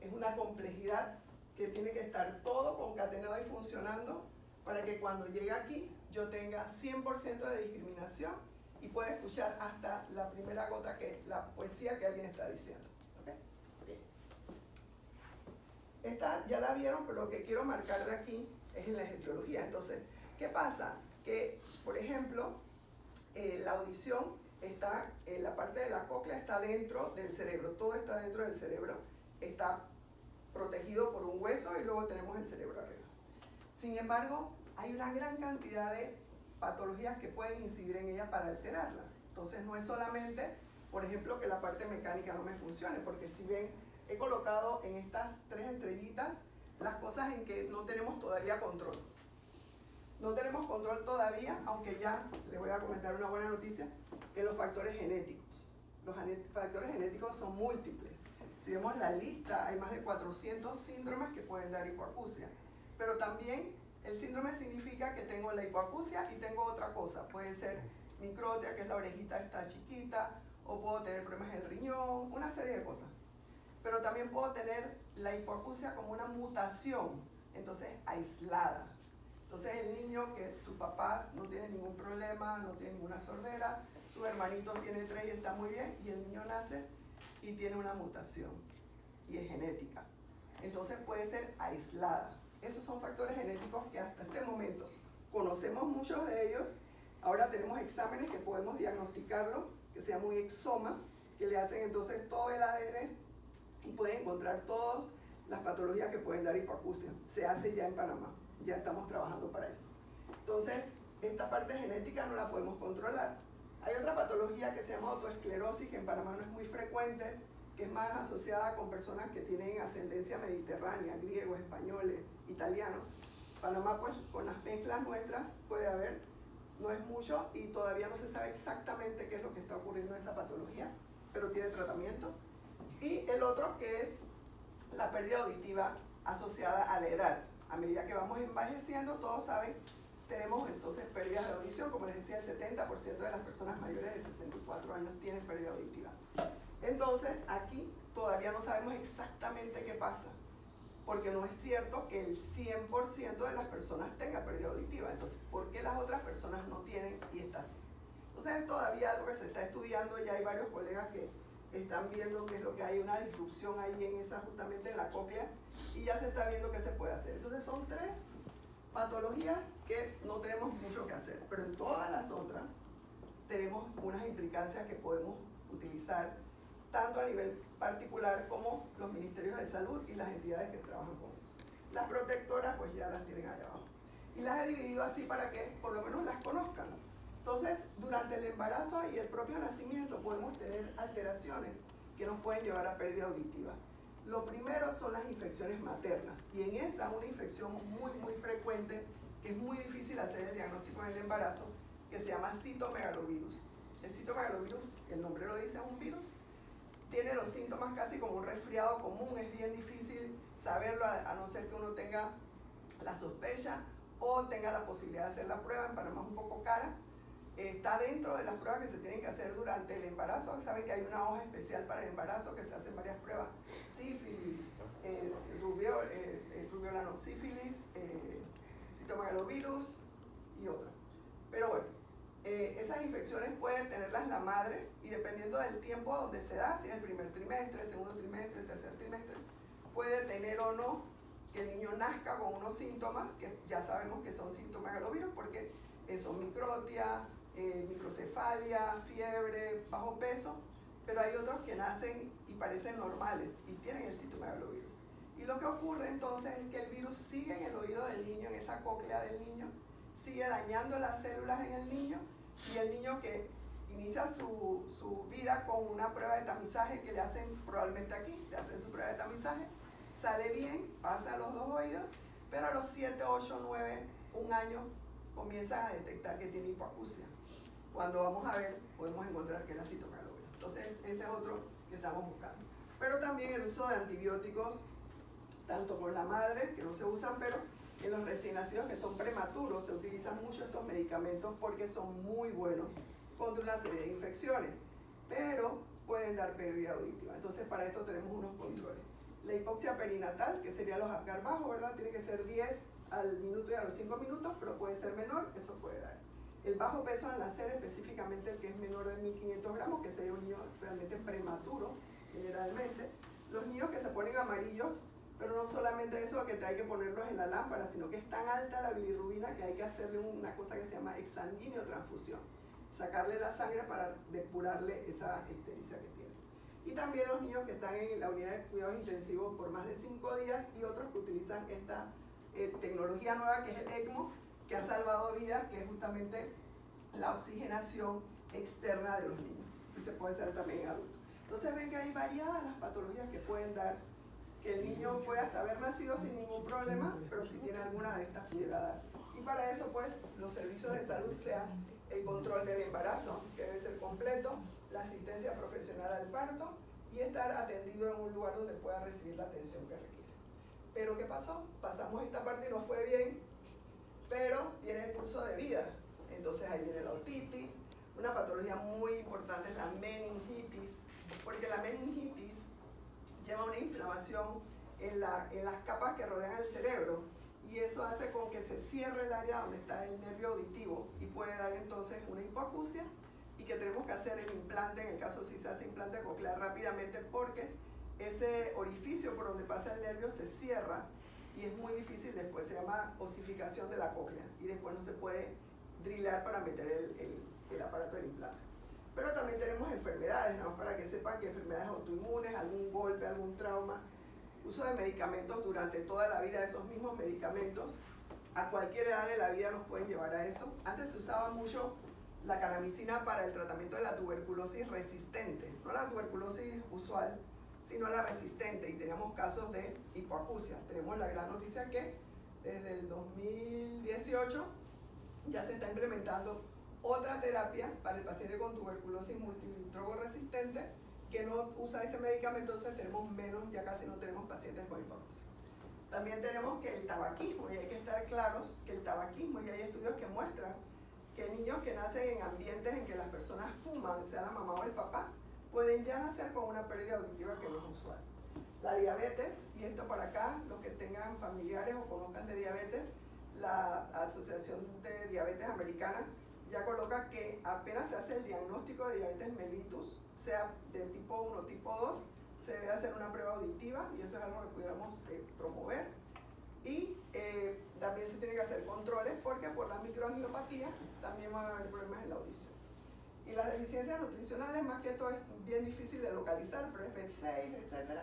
Es una complejidad que tiene que estar todo concatenado y funcionando para que cuando llegue aquí yo tenga 100% de discriminación y pueda escuchar hasta la primera gota, que la poesía que alguien está diciendo. ¿Okay? Bien. Esta ya la vieron, pero lo que quiero marcar de aquí es en la etiología. Entonces, ¿qué pasa? Que, por ejemplo, la audición está, la parte de la cóclea está dentro del cerebro, todo está dentro del cerebro, está protegido por un hueso y luego tenemos el cerebro arriba. Sin embargo, hay una gran cantidad de patologías que pueden incidir en ella para alterarla. Entonces no es solamente, por ejemplo, que la parte mecánica no me funcione, porque si ven, he colocado en estas 3 estrellitas las cosas en que no tenemos todavía control. No tenemos control todavía, aunque ya les voy a comentar una buena noticia, en los factores genéticos. Los factores genéticos son múltiples. Si vemos la lista, hay más de 400 síndromes que pueden dar hipoacusia. Pero también el síndrome significa que tengo la hipoacusia y tengo otra cosa. Puede ser microtia, que es la orejita esta chiquita, o puedo tener problemas en el riñón, una serie de cosas. Pero también puedo tener la hipoacusia como una mutación, entonces aislada. Entonces el niño que sus papás no tienen ningún problema, no tienen ninguna sordera, sus hermanitos tienen 3 y está muy bien, y el niño nace y tiene una mutación y es genética. Entonces puede ser aislada. Esos son factores genéticos que hasta este momento conocemos muchos de ellos. Ahora tenemos exámenes que podemos diagnosticarlo, que se llama un exoma, que le hacen entonces todo el ADN y pueden encontrar todas las patologías que pueden dar hipoacusia. Se hace ya en Panamá, ya estamos trabajando para eso. Entonces, esta parte genética no la podemos controlar. Hay otra patología que se llama autoesclerosis, que en Panamá no es muy frecuente, que es más asociada con personas que tienen ascendencia mediterránea, griegos, españoles, italianos. Panamá, pues, con las mezclas nuestras puede haber, no es mucho y todavía no se sabe exactamente qué es lo que está ocurriendo en esa patología, pero tiene tratamiento. Y el otro que es la pérdida auditiva asociada a la edad. A medida que vamos envejeciendo, todos saben, tenemos entonces pérdidas de audición. Como les decía, el 70% de las personas mayores de 64 años tienen pérdida auditiva. Entonces, aquí todavía no sabemos exactamente qué pasa, porque no es cierto que el 100% de las personas tenga pérdida auditiva. Entonces, ¿por qué las otras personas no tienen y esta sí? Entonces, es todavía algo que se está estudiando. Ya hay varios colegas que están viendo qué es lo que hay, una disrupción ahí en esa, justamente en la cóclea, y ya se está viendo qué se puede hacer. Entonces, son 3 patologías que no tenemos mucho que hacer, pero en todas las otras tenemos unas implicancias que podemos utilizar tanto a nivel particular como los ministerios de salud y las entidades que trabajan con eso. Las protectoras pues ya las tienen allá abajo. Y las he dividido así para que por lo menos las conozcan. Entonces, durante el embarazo y el propio nacimiento podemos tener alteraciones que nos pueden llevar a pérdida auditiva. Lo primero son las infecciones maternas, y en esa una infección muy frecuente, que es muy difícil hacer el diagnóstico en el embarazo, que se llama citomegalovirus. El citomegalovirus, el nombre lo dice, es un virus, tiene los síntomas casi como un resfriado común, es bien difícil saberlo a no ser que uno tenga la sospecha o tenga la posibilidad de hacer la prueba. En Panamá es un poco cara. Está dentro de las pruebas que se tienen que hacer durante el embarazo. Saben que hay una hoja especial para el embarazo que se hacen varias pruebas: sífilis, rubiola no, sífilis, citomegalovirus y otra. Pero bueno, esas infecciones pueden tenerlas la madre, y dependiendo del tiempo donde se da, si es el primer trimestre, el segundo trimestre, el tercer trimestre, puede tener o no que el niño nazca con unos síntomas que ya sabemos que son citomegalovirus, porque son microtia, microcefalia, fiebre, bajo peso, pero hay otros que nacen y parecen normales y tienen el citomegalovirus. Y lo que ocurre entonces es que el virus sigue en el oído del niño, en esa cóclea del niño, sigue dañando las células en el niño, y el niño que inicia su vida con una prueba de tamizaje que le hacen probablemente aquí, le hacen su prueba de tamizaje, sale bien, pasa a los 2 oídos, pero a los 7, 8, 9, 1 año comienzan a detectar que tiene hipoacusia. Cuando vamos a ver, podemos encontrar que es la citomegalovirus. Entonces, ese es otro que estamos buscando. Pero también el uso de antibióticos, tanto por la madre, que no se usan, pero en los recién nacidos que son prematuros se utilizan mucho estos medicamentos porque son muy buenos contra una serie de infecciones, pero pueden dar pérdida auditiva. Entonces, para esto tenemos unos controles. La hipoxia perinatal, que sería los Apgar bajos, ¿verdad? Tiene que ser 10 al minuto y a los 5 minutos, pero puede ser menor, eso puede dar. El bajo peso al nacer, específicamente el que es menor de 1500 gramos, que sería un niño realmente prematuro, generalmente. Los niños que se ponen amarillos, pero no solamente eso, que hay que ponerlos en la lámpara, sino que es tan alta la bilirrubina que hay que hacerle una cosa que se llama exsanguíneo transfusión, sacarle la sangre para depurarle esa ictericia que tiene. Y también los niños que están en la unidad de cuidados intensivos por más de 5 días, y otros que utilizan esta tecnología nueva que es el ECMO, que ha salvado vidas, que es justamente la oxigenación externa de los niños, y se puede hacer también en adultos. Entonces ven que hay variadas las patologías que pueden dar, que el niño puede hasta haber nacido sin ningún problema, pero si tiene alguna de estas pudiera dar Y para eso, pues, los servicios de salud sean el control del embarazo, que debe ser completo, la asistencia profesional al parto y estar atendido en un lugar donde pueda recibir la atención que requiere. Pero ¿qué pasó? Pasamos esta parte y nos fue bien, pero viene el curso de vida. Entonces ahí viene la otitis, una patología muy importante es la meningitis, porque la meningitis lleva una inflamación en las capas que rodean el cerebro y eso hace con que se cierre el área donde está el nervio auditivo y puede dar entonces una hipoacusia y que tenemos que hacer el implante, en el caso si se hace implante coclear rápidamente porque ese orificio por donde pasa el nervio se cierra y es muy difícil después, se llama osificación de la cóclea y después no se puede drilar para meter el aparato del implante. Pero también tenemos enfermedades, nada más para que sepan que enfermedades autoinmunes, algún golpe, algún trauma, uso de medicamentos durante toda la vida, esos mismos medicamentos, a cualquier edad de la vida nos pueden llevar a eso. Antes se usaba mucho la kanamicina para el tratamiento de la tuberculosis resistente, no la tuberculosis usual, sino la resistente, y teníamos casos de hipoacusia. Tenemos la gran noticia que desde el 2018 ya se está implementando otra terapia para el paciente con tuberculosis multidrogo resistente que no usa ese medicamento, entonces tenemos menos, ya casi no tenemos pacientes con hipoacusia. También tenemos que el tabaquismo, y hay que estar claros que el tabaquismo, y hay estudios que muestran que niños que nacen en ambientes en que las personas fuman, sea la mamá o el papá, pueden ya nacer con una pérdida auditiva que no es usual. La diabetes, y esto para acá, los que tengan familiares o conozcan de diabetes, la Asociación de Diabetes Americana ya coloca que apenas se hace el diagnóstico de diabetes mellitus, sea de tipo 1 o tipo 2, se debe hacer una prueba auditiva y eso es algo que pudiéramos promover. Y también se tienen que hacer controles porque por la microangiopatía también van a haber problemas en la audición. Y las deficiencias nutricionales, más que esto es bien difícil de localizar, pero es B6, etc.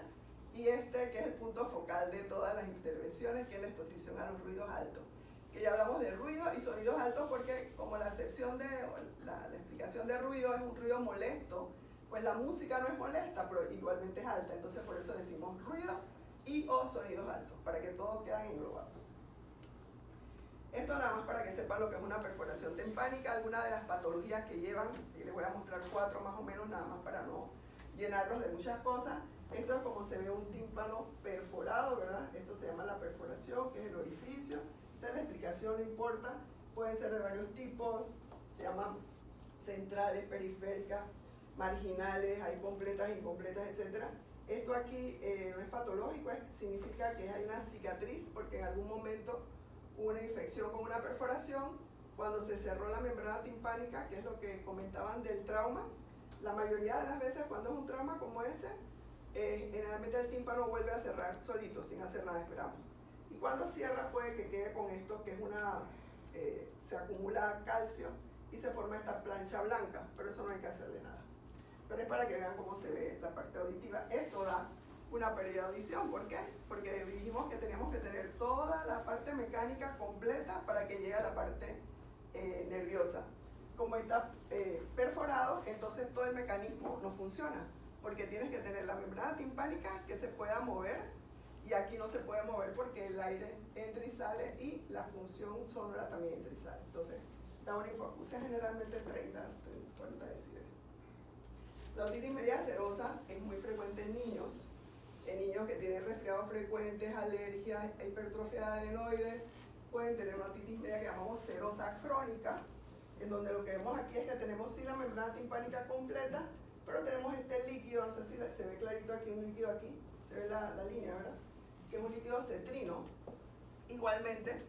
Y este que es el punto focal de todas las intervenciones, que es la exposición a los ruidos altos. Que ya hablamos de ruido y sonidos altos porque como la acepción de, la explicación de ruido es un ruido molesto, pues la música no es molesta, pero igualmente es alta. Entonces por eso decimos ruido y o sonidos altos, para que todos quedan englobados. Esto nada más para que sepan lo que es una perforación timpánica, algunas de las patologías que llevan, y les voy a mostrar 4 más o menos, nada más para no llenarlos de muchas cosas. Esto es como se ve un tímpano perforado, ¿verdad? Esto se llama la perforación, que es el orificio. Esta es la explicación, no importa, pueden ser de varios tipos, se llaman centrales, periféricas, marginales, hay completas, incompletas, etc. Esto aquí no es patológico, significa que hay una cicatriz porque en algún momento hubo una infección con una perforación. Cuando se cerró la membrana timpánica, que es lo que comentaban del trauma, la mayoría de las veces cuando es un trauma como ese, generalmente el tímpano vuelve a cerrar solito, sin hacer nada, esperamos. Y cuando cierra puede que quede con esto, que es se acumula calcio y se forma esta plancha blanca, pero eso no hay que hacerle nada. Pero es para que vean cómo se ve la parte auditiva. Esto da una pérdida de audición. ¿Por qué? Porque dijimos que teníamos que tener toda la parte mecánica completa para que llegue a la parte nerviosa. Como está perforado, entonces todo el mecanismo no funciona, porque tienes que tener la membrana timpánica que se pueda mover, y aquí no se puede mover porque el aire entra y sale y la función sonora también entra y sale. Entonces da una hipoacusia generalmente 40 decibeles. La otitis media serosa es muy frecuente en niños que tienen resfriados frecuentes, alergias, hipertrofia de adenoides, pueden tener una otitis media que llamamos serosa crónica, en donde lo que vemos aquí es que tenemos sí la membrana timpánica completa, pero tenemos este líquido, no sé si se ve clarito aquí, un líquido aquí, se ve la línea, ¿verdad? Que es un líquido cetrino. Igualmente,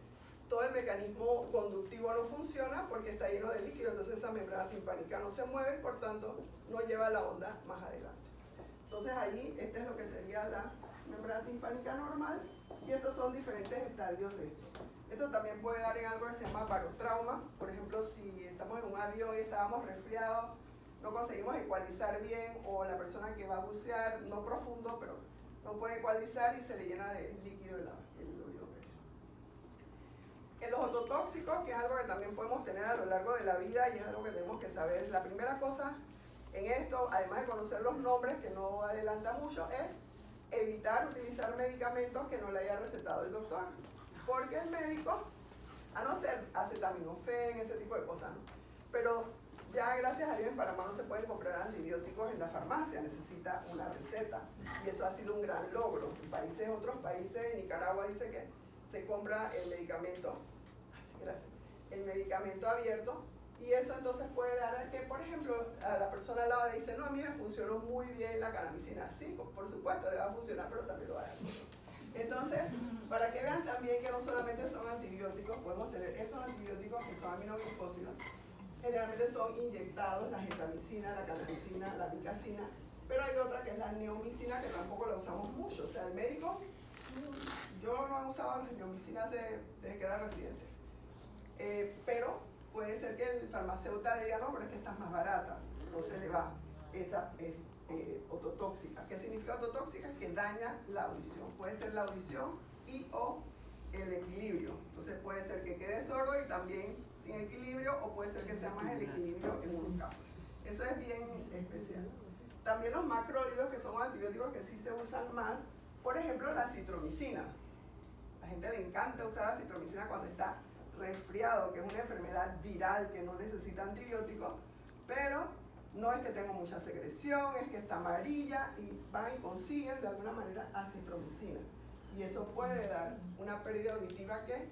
todo el mecanismo conductivo no funciona porque está lleno de líquido, entonces esa membrana timpánica no se mueve y por tanto no lleva la onda más adelante. Entonces ahí, este es lo que sería la membrana timpánica normal, y estos son diferentes estadios de esto. Esto también puede dar en algo que se llama barotrauma. Por ejemplo, si estamos en un avión y estábamos resfriados, no conseguimos ecualizar bien, o la persona que va a bucear, no profundo, pero no puede ecualizar y se le llena de líquido el oído. En los ototóxicos, que es algo que también podemos tener a lo largo de la vida y es algo que tenemos que saber, la primera cosa en esto, además de conocer los nombres, que no adelanta mucho, es evitar utilizar medicamentos que no le haya recetado el doctor, porque el médico a no ser acetaminofén, ese tipo de cosas, ¿no? Pero ya gracias a Dios en Panamá no se pueden comprar antibióticos en la farmacia, necesita una receta y eso ha sido un gran logro. En otros países, en Nicaragua dice que se compra el medicamento, el medicamento abierto, y eso entonces puede dar a que, por ejemplo, a la persona al lado le dice, no, a mí me funcionó muy bien la canamicina. Sí, por supuesto le va a funcionar, pero también lo va a dar. Entonces, para que vean también que no solamente son antibióticos, podemos tener esos antibióticos que son aminoglucósidos, generalmente son inyectados, la gentamicina, la canamicina, la vicacina, pero hay otra que es la neomicina, que tampoco la usamos mucho. O sea, el médico, yo no he usado la neomicina desde que era residente, pero puede ser que el farmacéutico diga, no, pero es que esta es más barata, entonces le va, esa es ototóxica. ¿Qué significa ototóxica? Que daña la audición. Puede ser la audición y o el equilibrio. Entonces puede ser que quede sordo y también sin equilibrio, o puede ser que sea más el equilibrio en unos casos. Eso es bien especial. También los macrólidos, que son antibióticos que sí se usan más, por ejemplo la citromicina. A la gente le encanta usar la citromicina cuando está resfriado, que es una enfermedad viral que no necesita antibióticos, pero no es que tenga mucha secreción, es que está amarilla, y van y consiguen de alguna manera acitromicina. Y eso puede dar una pérdida auditiva que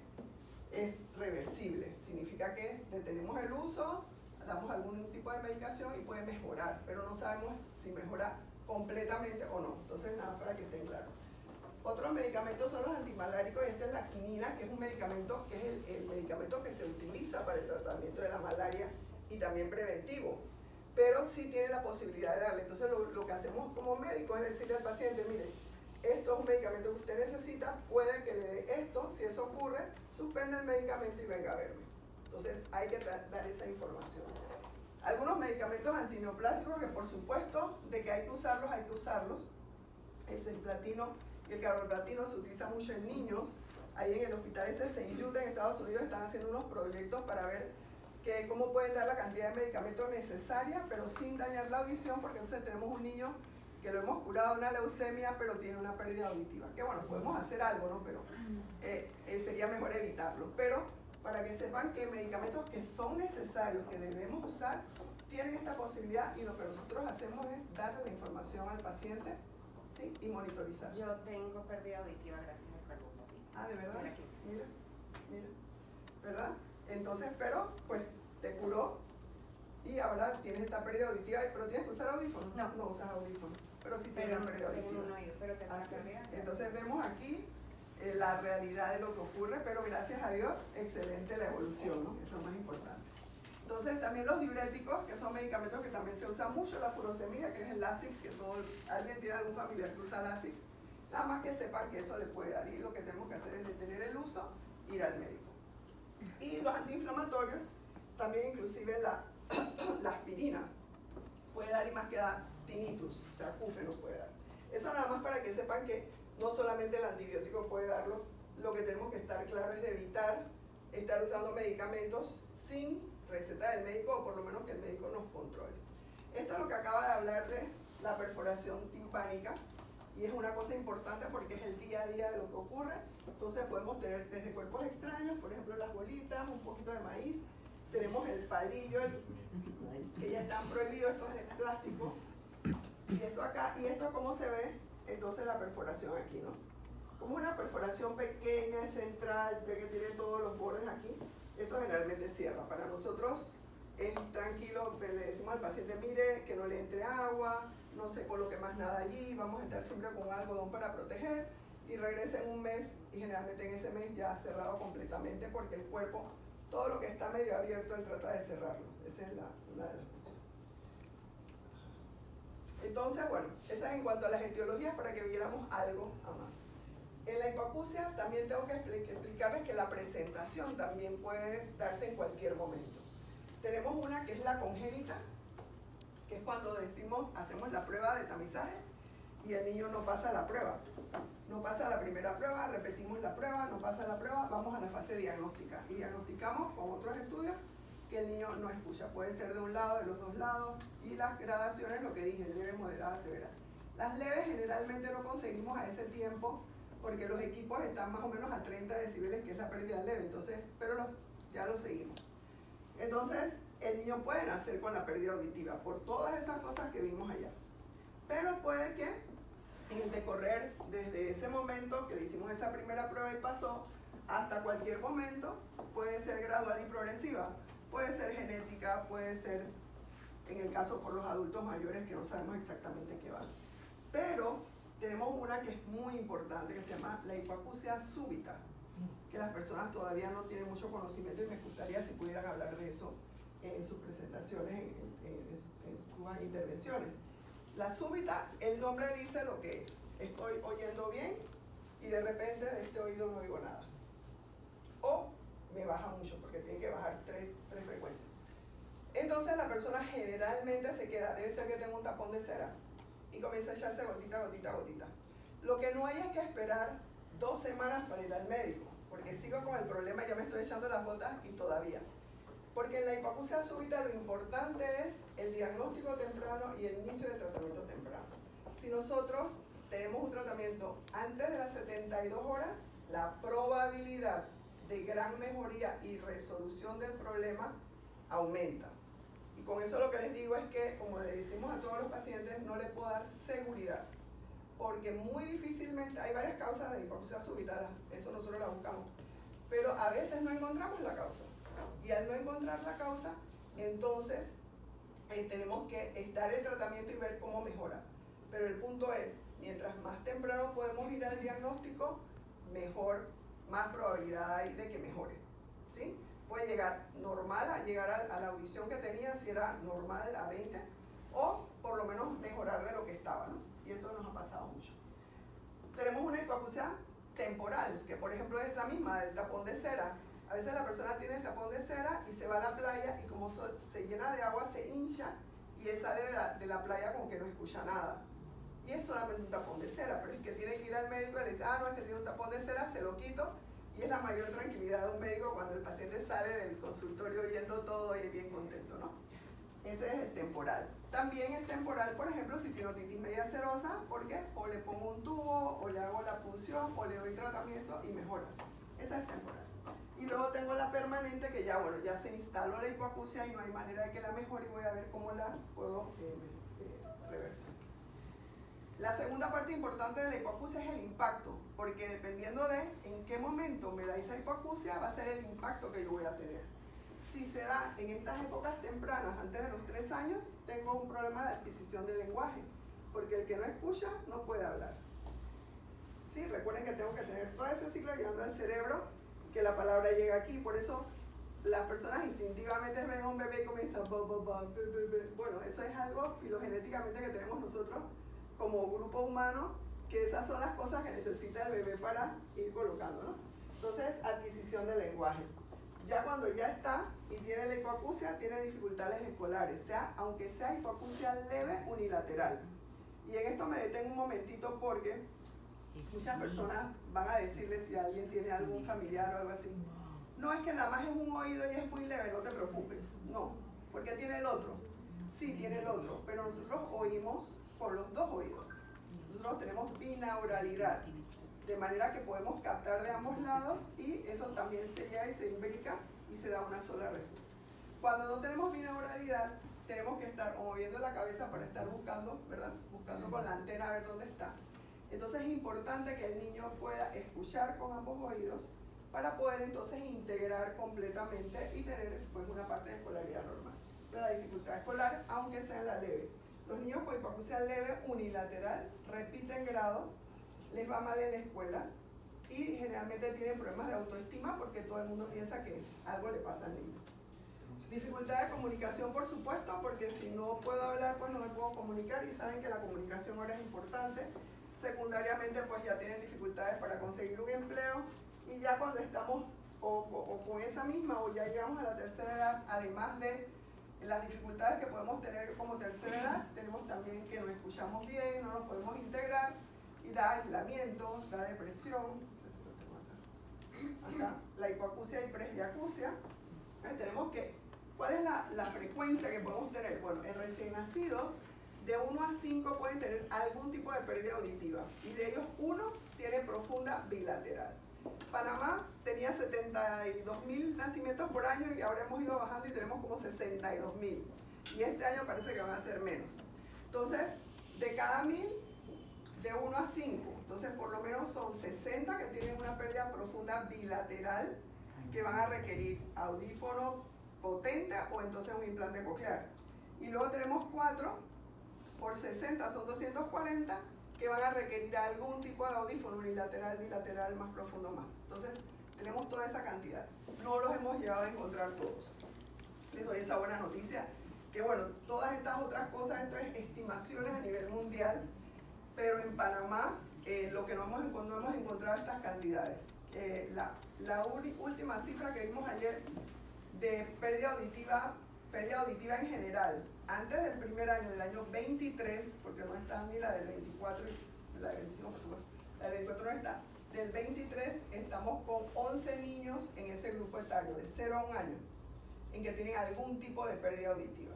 es reversible. Significa que detenemos el uso, damos algún tipo de medicación y puede mejorar, pero no sabemos si mejora completamente o no. Entonces, nada, para que estén claros. Otros medicamentos son los antimaláricos, y esta es la quinina, que es un medicamento que es el medicamento que se utiliza para el tratamiento de la malaria y también preventivo, pero sí tiene la posibilidad de darle. Entonces lo que hacemos como médicos es decirle al paciente, mire, esto es un medicamento que usted necesita, puede que le dé esto, si eso ocurre, suspende el medicamento y venga a verme. Entonces hay que dar esa información. Algunos medicamentos antineoplásicos que por supuesto de que hay que usarlos. El cisplantino y el carboplatino se utiliza mucho en niños. Ahí en el hospital de St. Jude en Estados Unidos están haciendo unos proyectos para ver cómo pueden dar la cantidad de medicamentos necesaria, pero sin dañar la audición, porque entonces tenemos un niño que lo hemos curado de una leucemia, pero tiene una pérdida auditiva. Que bueno, podemos hacer algo, ¿no? Pero sería mejor evitarlo. Pero para que sepan que medicamentos que son necesarios, que debemos usar, tienen esta posibilidad, y lo que nosotros hacemos es darle la información al paciente, ¿sí? Y monitorizar. Yo tengo pérdida auditiva gracias al carboplatino. Ah, ¿de verdad? Mira aquí. Mira, ¿verdad? Entonces, pero, pues, te curó y ahora tienes esta pérdida auditiva, pero tienes que usar audífonos. No usas audífonos, pero sí tienes una pérdida auditiva. Tengo un oído, pero te pasa. Entonces vemos aquí la realidad de lo que ocurre, pero gracias a Dios, excelente la evolución, ¿no? Es lo más importante. Entonces también los diuréticos, que son medicamentos que también se usan mucho, la furosemida, que es el Lasix, que alguien tiene algún familiar que usa Lasix, nada más que sepan que eso le puede dar, y lo que tenemos que hacer es detener el uso, ir al médico. Y los antiinflamatorios, también inclusive la aspirina puede dar, y más que da tinnitus, o sea, acúfeno puede dar. Eso nada más para que sepan que no solamente el antibiótico puede darlo, lo que tenemos que estar claro es de evitar estar usando medicamentos sin receta del médico, o por lo menos que el médico nos controle. Esto es lo que acaba de hablar de la perforación timpánica, y es una cosa importante porque es el día a día de lo que ocurre. Entonces podemos tener desde cuerpos extraños, por ejemplo las bolitas, un poquito de maíz, tenemos el palillo, que ya están prohibidos, estos de plástico, y esto acá, y esto cómo se ve, entonces la perforación aquí, ¿no? Como una perforación pequeña, central, ve que tiene todos los bordes aquí, eso generalmente cierra. Para nosotros es tranquilo, le decimos al paciente, mire, que no le entre agua, no se coloque más nada allí, vamos a estar siempre con algodón para proteger, y regresa en un mes, y generalmente en ese mes ya cerrado completamente, porque el cuerpo, todo lo que está medio abierto, él trata de cerrarlo. Esa es una de las funciones. Entonces, bueno, esa es en cuanto a las etiologías, para que viéramos algo a más. En la hipoacusia también tengo que explicarles que la presentación también puede darse en cualquier momento. Tenemos una que es la congénita, que es cuando hacemos la prueba de tamizaje y el niño no pasa la prueba. No pasa la primera prueba, repetimos la prueba, no pasa la prueba, vamos a la fase diagnóstica y diagnosticamos con otros estudios que el niño no escucha. Puede ser de un lado, de los dos lados, y las gradaciones, lo que dije, leve, moderada, severa. Las leves generalmente no conseguimos a ese tiempo porque los equipos están más o menos a 30 decibeles, que es la pérdida leve, entonces, pero ya lo seguimos. Entonces, el niño puede nacer con la pérdida auditiva por todas esas cosas que vimos allá. Pero puede que en el decorrer desde ese momento que le hicimos esa primera prueba y pasó, hasta cualquier momento, puede ser gradual y progresiva. Puede ser genética, puede ser, en el caso por los adultos mayores, que no sabemos exactamente qué va. Pero tenemos una que es muy importante, que se llama la hipoacusia súbita, que las personas todavía no tienen mucho conocimiento y me gustaría si pudieran hablar de eso en sus presentaciones, en sus intervenciones. La súbita, el nombre dice lo que es. Estoy oyendo bien y de repente de este oído no oigo nada. O me baja mucho porque tiene que bajar tres frecuencias. Entonces la persona generalmente se queda, debe ser que tenga un tapón de cera, y comienza a echarse gotita, gotita, gotita. Lo que no hay es que esperar 2 semanas para ir al médico, porque sigo con el problema, ya me estoy echando las gotas y todavía. Porque en la hipoacusia súbita lo importante es el diagnóstico temprano y el inicio del tratamiento temprano. Si nosotros tenemos un tratamiento antes de las 72 horas, la probabilidad de gran mejoría y resolución del problema aumenta. Y con eso lo que les digo es que, como le decimos a todos los pacientes, no le puedo dar seguridad, porque muy difícilmente, hay varias causas de hipoacusia súbita, eso nosotros la buscamos, pero a veces no encontramos la causa. Y al no encontrar la causa, entonces tenemos que estar el tratamiento y ver cómo mejora. Pero el punto es, mientras más temprano podemos ir al diagnóstico, mejor, más probabilidad hay de que mejore, ¿sí? Puede llegar normal, a llegar a la audición que tenía, si era normal a 20, o por lo menos mejorar de lo que estaba, ¿no? Y eso nos ha pasado mucho. Tenemos una hipoacusia temporal, que por ejemplo es esa misma, del tapón de cera. A veces la persona tiene el tapón de cera y se va a la playa y como se llena de agua se hincha y él sale de la playa como que no escucha nada. Y es solamente un tapón de cera, pero es que tiene que ir al médico y le dice, no, es que tiene un tapón de cera, se lo quito. Y es la mayor tranquilidad de un médico cuando el paciente sale del consultorio oyendo todo y es bien contento, ¿no? Ese es el temporal. También es temporal, por ejemplo, si tiene otitis media serosa, porque o le pongo un tubo, o le hago la punción, o le doy tratamiento y mejora. Esa es temporal. Y luego tengo la permanente, que ya, bueno, ya se instaló la hipoacusia y no hay manera de que la mejore y voy a ver cómo la puedo revertir. La segunda parte importante de la hipoacusia es el impacto, porque dependiendo de en qué momento me da esa hipoacusia, va a ser el impacto que yo voy a tener. Si se da en estas épocas tempranas, antes de los 3 años, tengo un problema de adquisición del lenguaje, porque el que no escucha no puede hablar. ¿Sí? Recuerden que tengo que tener todo ese ciclo llegando al cerebro, que la palabra llega aquí, por eso las personas instintivamente ven a un bebé y comienzan bueno, eso es algo filogenéticamente que tenemos nosotros como grupo humano, que esas son las cosas que necesita el bebé para ir colocando, ¿no? Entonces, adquisición del lenguaje. Ya cuando ya está y tiene la hipoacusia, tiene dificultades escolares, aunque sea hipoacusia leve unilateral. Y en esto me detengo un momentito porque muchas personas van a decirle si alguien tiene algún familiar o algo así. No es que nada más es un oído y es muy leve, no te preocupes. No, porque tiene el otro. Sí, tiene el otro, pero nosotros oímos por los 2 oídos. Nosotros tenemos binauralidad, de manera que podemos captar de ambos lados y eso también se lleva y se imbrica y se da una sola respuesta. Cuando no tenemos binauralidad, tenemos que estar o moviendo la cabeza para estar buscando, ¿verdad? Buscando con la antena a ver dónde está. Entonces es importante que el niño pueda escuchar con ambos oídos para poder entonces integrar completamente y tener pues, una parte de escolaridad normal. Pero la dificultad escolar, aunque sea en la leve. Los niños con hipoacusia leve unilateral repiten grado, les va mal en la escuela y generalmente tienen problemas de autoestima porque todo el mundo piensa que algo le pasa al niño. Dificultad de comunicación, por supuesto, porque si no puedo hablar, pues no me puedo comunicar y saben que la comunicación ahora es importante. Secundariamente, pues ya tienen dificultades para conseguir un empleo y ya cuando estamos o con esa misma o ya llegamos a la tercera edad, además de las dificultades que podemos tener como tercera edad, tenemos también que no escuchamos bien, no nos podemos integrar y da aislamiento, da depresión, no sé si lo tengo acá, la hipoacusia y presbiacusia. Tenemos que, ¿cuál es la frecuencia que podemos tener? Bueno, en recién nacidos de 1 a 5 pueden tener algún tipo de pérdida auditiva y de ellos 1 tiene profunda bilateral. Panamá tenía 72.000 nacimientos por año y ahora hemos ido bajando y tenemos como 62.000 y este año parece que van a ser menos. Entonces, de cada 1.000, de 1 a 5, entonces por lo menos son 60 que tienen una pérdida profunda bilateral que van a requerir audífono potente o entonces un implante coclear. Y luego tenemos 4 por 60, son 240 que van a requerir algún tipo de audífono unilateral, bilateral, más profundo más. Entonces tenemos toda esa cantidad. No los hemos llegado a encontrar todos. Les doy esa buena noticia, que bueno, todas estas otras cosas, esto es estimaciones a nivel mundial, pero en Panamá lo que no hemos encontrado estas cantidades. La última cifra que vimos ayer de pérdida auditiva en general, antes del primer año, del año 23, porque no está ni la del 24 y la del 25, por supuesto, la del 24 no está, del 23 estamos con 11 niños en ese grupo etario, de 0 a 1 año, en que tienen algún tipo de pérdida auditiva,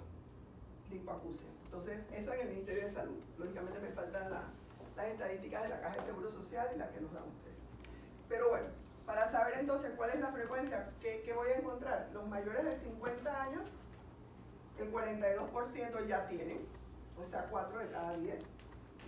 de hipoacusia. Entonces, eso en el Ministerio de Salud. Lógicamente me faltan las estadísticas de la Caja de Seguro Social y las que nos dan ustedes. Pero bueno, para saber entonces cuál es la frecuencia que voy a encontrar, los mayores de 50 años, el 42% ya tienen, o sea 4 de cada 10.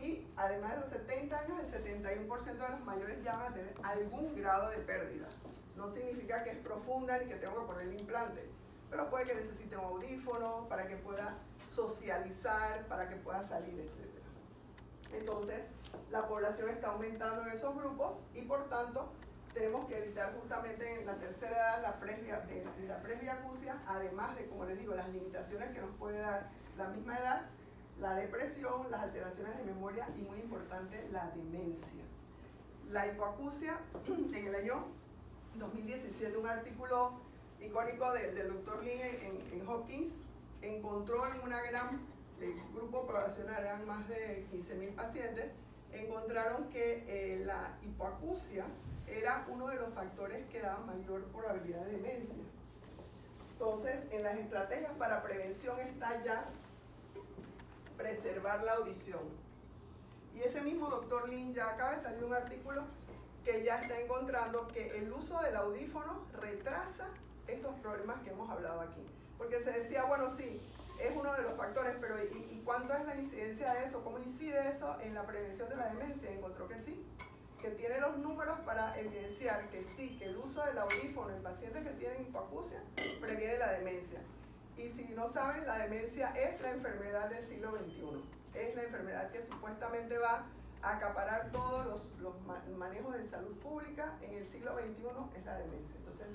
Y además de los 70 años, el 71% de los mayores ya van a tener algún grado de pérdida. No significa que es profunda ni que tengo que poner el implante, pero puede que necesite un audífono para que pueda socializar, para que pueda salir, etc. Entonces, la población está aumentando en esos grupos y por tanto tenemos que evitar justamente en la tercera edad la presbiacusia, además de, como les digo, las limitaciones que nos puede dar la misma edad, la depresión, las alteraciones de memoria y, muy importante, la demencia. La hipoacusia, en el año 2017, un artículo icónico del Dr. Lin en Hopkins encontró en una gran grupo poblacional, eran más de 15.000 pacientes, encontraron que la hipoacusia era uno de los factores que daban mayor probabilidad de demencia. Entonces, en las estrategias para prevención está ya preservar la audición. Y ese mismo doctor Lin ya acaba de salir un artículo que ya está encontrando que el uso del audífono retrasa estos problemas que hemos hablado aquí. Porque se decía, bueno, sí, es uno de los factores, pero ¿y cuánto es la incidencia de eso? ¿Cómo incide eso en la prevención de la demencia? Encontró que sí, que tiene los números para evidenciar que sí, que el uso del audífono en pacientes que tienen hipoacusia previene la demencia. Y si no saben, la demencia es la enfermedad del siglo XXI. Es la enfermedad que supuestamente va a acaparar todos los manejos de salud pública en el siglo XXI, es la demencia. Entonces,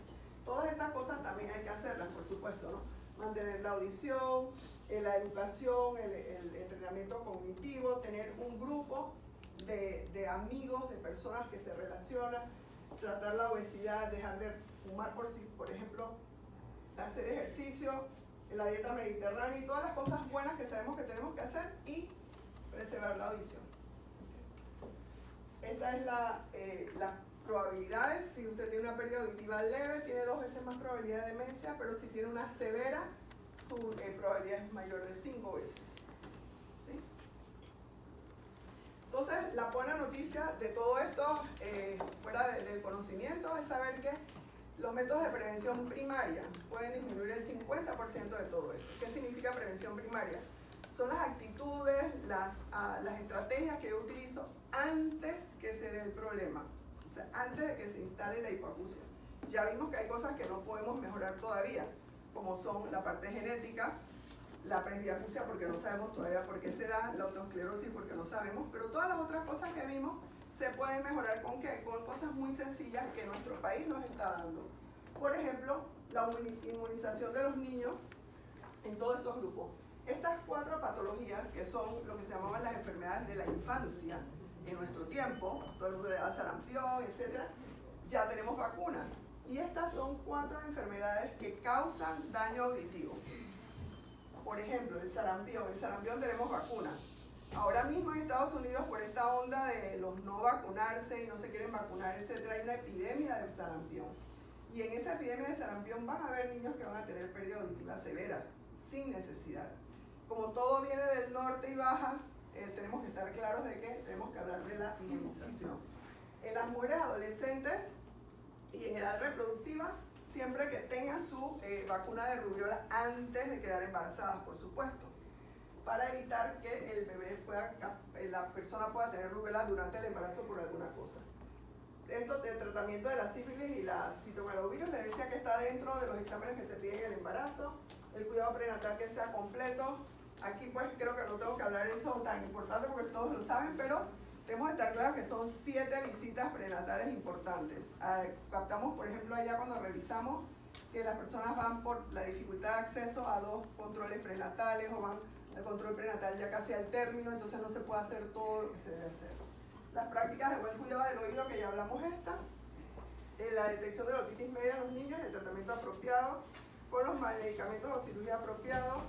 todas estas cosas también hay que hacerlas, por supuesto, ¿no? Mantener la audición, la educación, el entrenamiento cognitivo, tener un grupo de amigos, de personas que se relacionan, tratar la obesidad, dejar de fumar, por ejemplo, hacer ejercicio, la dieta mediterránea y todas las cosas buenas que sabemos que tenemos que hacer y preservar la audición. Esta es las probabilidades. Si usted tiene una pérdida auditiva leve, tiene 2 veces más probabilidad de demencia, pero si tiene una severa, su probabilidad es mayor de 5 veces. ¿Sí? Entonces, la buena noticia de todo esto, fuera del conocimiento, es saber que los métodos de prevención primaria pueden disminuir el 50% de todo esto. ¿Qué significa prevención primaria? Son las actitudes, las estrategias que yo utilizo antes que se dé el problema, o sea, antes de que se instale la hipoacusia. Ya vimos que hay cosas que no podemos mejorar todavía, como son la parte genética, la presbiacusia porque no sabemos todavía por qué se da, la autoesclerosis porque no sabemos, pero todas las otras cosas que vimos se pueden mejorar ¿con qué? Con cosas muy sencillas que nuestro país nos está dando. Por ejemplo, la inmunización de los niños en todos estos grupos. Estas 4 patologías, que son lo que se llamaban las enfermedades de la infancia en nuestro tiempo, todo el mundo le daba sarampión, etc., ya tenemos vacunas. Y estas son 4 enfermedades que causan daño auditivo. Por ejemplo, el sarampión tenemos vacunas. Ahora mismo en Estados Unidos, por esta onda de los no vacunarse y no se quieren vacunar, etc., hay una epidemia de sarampión. Y en esa epidemia de sarampión van a haber niños que van a tener pérdida auditiva severa, sin necesidad. Como todo viene del norte y baja, tenemos que estar claros de que tenemos que hablar de la inmunización. En las mujeres adolescentes y en edad reproductiva, siempre que tengan su vacuna de rubiola antes de quedar embarazadas, por supuesto, para evitar que el bebé la persona pueda tener rubiola durante el embarazo por alguna cosa. Esto del tratamiento de la sífilis y la citomegalovirus, les decía que está dentro de los exámenes que se piden en el embarazo, el cuidado prenatal que sea completo. Aquí pues creo que no tengo que hablar de eso tan importante porque todos lo saben, pero tenemos que estar claros que son 7 visitas prenatales importantes. Captamos, por ejemplo, allá cuando revisamos que las personas van por la dificultad de acceso a 2 controles prenatales o van al control prenatal ya casi al término, entonces no se puede hacer todo lo que se debe hacer. Las prácticas de buen cuidado del oído, que ya hablamos la detección de la otitis media en los niños, el tratamiento apropiado, con los medicamentos o cirugía apropiados,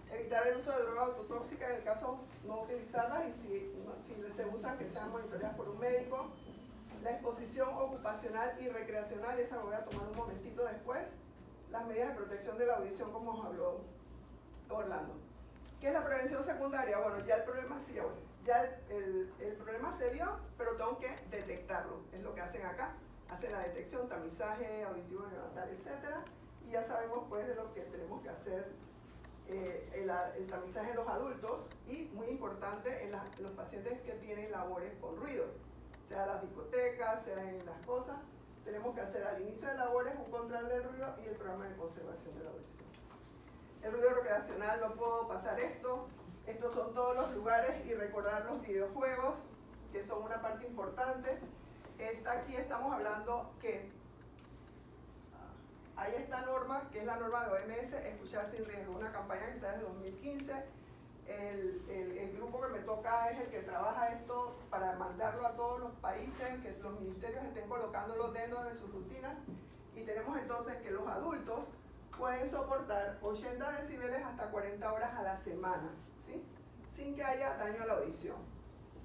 evitar el uso de drogas autotóxicas en el caso no utilizarlas y si se usan que sean monitoreadas por un médico, la exposición ocupacional y recreacional, esa me voy a tomar un momentito después, las medidas de protección de la audición como os habló Orlando. ¿Qué es la prevención secundaria? Bueno, ya el problema sí, ya el problema se vio, pero tengo que detectarlo, es lo que hacen acá, hacen la detección, tamizaje auditivo neonatal, etc. Y ya sabemos pues de lo que tenemos que hacer el tamizaje en los adultos y muy importante en los pacientes que tienen labores con ruido, sea las discotecas, sea en las cosas, tenemos que hacer al inicio de labores un control del ruido y el programa de conservación de la audición. El ruido recreacional, no puedo pasar esto, estos son todos los lugares y recordar los videojuegos, que son una parte importante. Aquí estamos hablando que hay esta norma, que es la norma de OMS, Escuchar sin riesgo, una campaña que está desde 2015. El grupo que me toca es el que trabaja esto para mandarlo a todos los países, que los ministerios estén colocándolo dentro de sus rutinas. Y tenemos entonces que los adultos pueden soportar 80 decibeles hasta 40 horas a la semana, ¿sí? Sin que haya daño a la audición.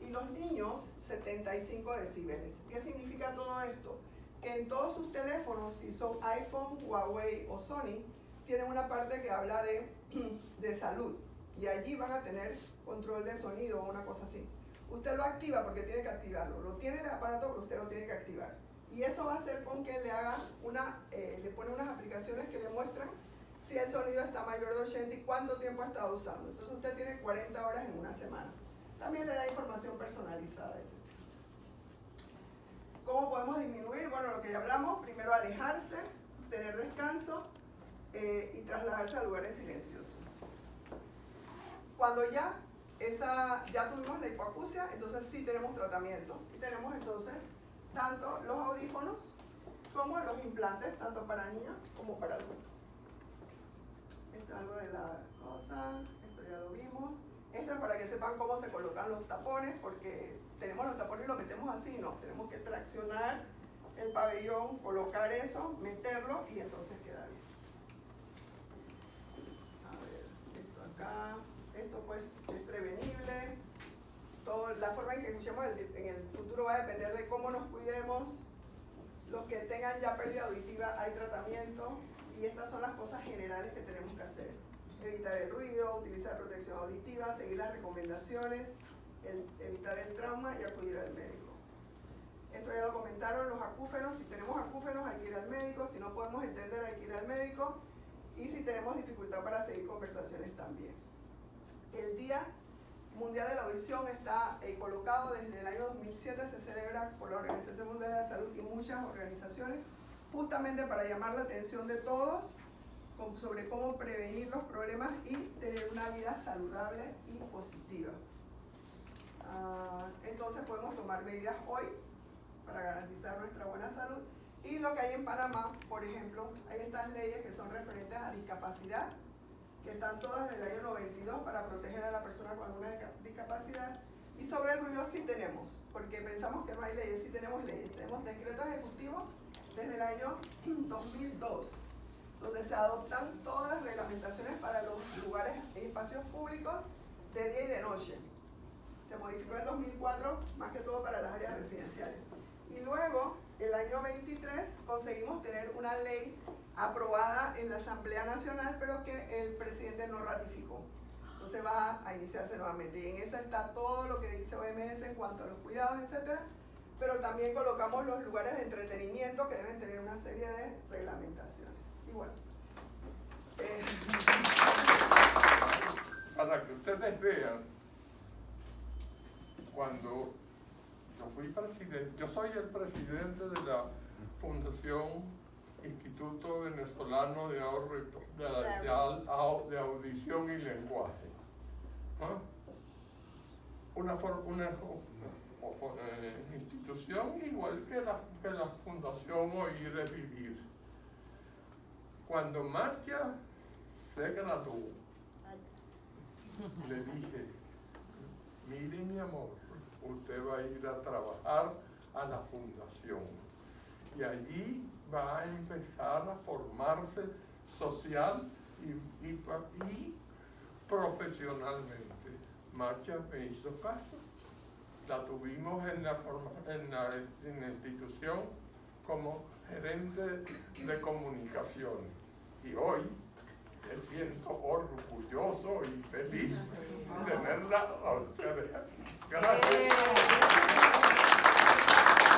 Y los niños, 75 decibeles. ¿Qué significa todo esto? Que en todos sus teléfonos, si son iPhone, Huawei o Sony, tienen una parte que habla de salud. Y allí van a tener control de sonido o una cosa así. Usted lo activa porque tiene que activarlo. Lo tiene en el aparato, pero usted lo tiene que activar. Y eso va a hacer con que le haga le pone unas aplicaciones que le muestran si el sonido está mayor de 80 y cuánto tiempo ha estado usando. Entonces usted tiene 40 horas en una semana. También le da información personalizada, etc. ¿Cómo podemos disminuir? Bueno, lo que ya hablamos, primero alejarse, tener descanso y trasladarse a lugares silenciosos. Cuando ya tuvimos la hipoacusia, entonces sí tenemos tratamiento. Y tenemos entonces tanto los audífonos como los implantes, tanto para niños como para adultos. Esto es algo de la cosa, esto ya lo vimos. Esto es para que sepan cómo se colocan los tapones, porque tenemos los tapones y los metemos así, no, tenemos que traccionar el pabellón, colocar eso, meterlo y entonces queda bien. A ver, esto acá, esto pues es prevenible. La forma en que escuchemos en el futuro va a depender de cómo nos cuidemos. Los que tengan ya pérdida auditiva hay tratamiento y estas son las cosas generales que tenemos que hacer. Evitar el ruido, utilizar protección auditiva, seguir las recomendaciones, evitar el trauma y acudir al médico. Esto ya lo comentaron, los acúfenos. Si tenemos acúfenos hay que ir al médico, si no podemos entender hay que ir al médico y si tenemos dificultad para seguir conversaciones también. El Día Mundial de la Audición está colocado desde el año 2007, se celebra por la Organización Mundial de la Salud y muchas organizaciones, justamente para llamar la atención de todos sobre cómo prevenir los problemas y tener una vida saludable y positiva. Entonces podemos tomar medidas hoy para garantizar nuestra buena salud. Y lo que hay en Panamá, por ejemplo, hay estas leyes que son referentes a discapacidad, que están todas desde el año 92 para proteger a la persona con alguna discapacidad. Y sobre el ruido sí tenemos, porque pensamos que no hay leyes, sí tenemos leyes. Tenemos decretos ejecutivos desde el año 2002, donde se adoptan todas las reglamentaciones para los lugares y espacios públicos de día y de noche. Se modificó en 2004, más que todo para las áreas residenciales. Y luego, el año 23, conseguimos tener una ley aprobada en la Asamblea Nacional, pero que el presidente no ratificó. entonces va a iniciarse nuevamente. Y en esa está todo lo que dice OMS en cuanto a los cuidados, etcétera, pero también colocamos los lugares de entretenimiento que deben tener una serie de reglamentaciones. Y bueno, para que ustedes vean, cuando yo fui presidente, yo soy el presidente de la Fundación Instituto Venezolano de Ahorro de Audición y Lenguaje. ¿No? Una institución igual que la Fundación Oír es Vivir. Cuando Marcia se graduó, le dije, mire mi amor, usted va a ir a trabajar a la fundación y allí va a empezar a formarse social y profesionalmente. Marcia me hizo caso, la tuvimos en la institución como gerente de comunicaciones y hoy me siento orgulloso y feliz de tenerla a ustedes. Gracias.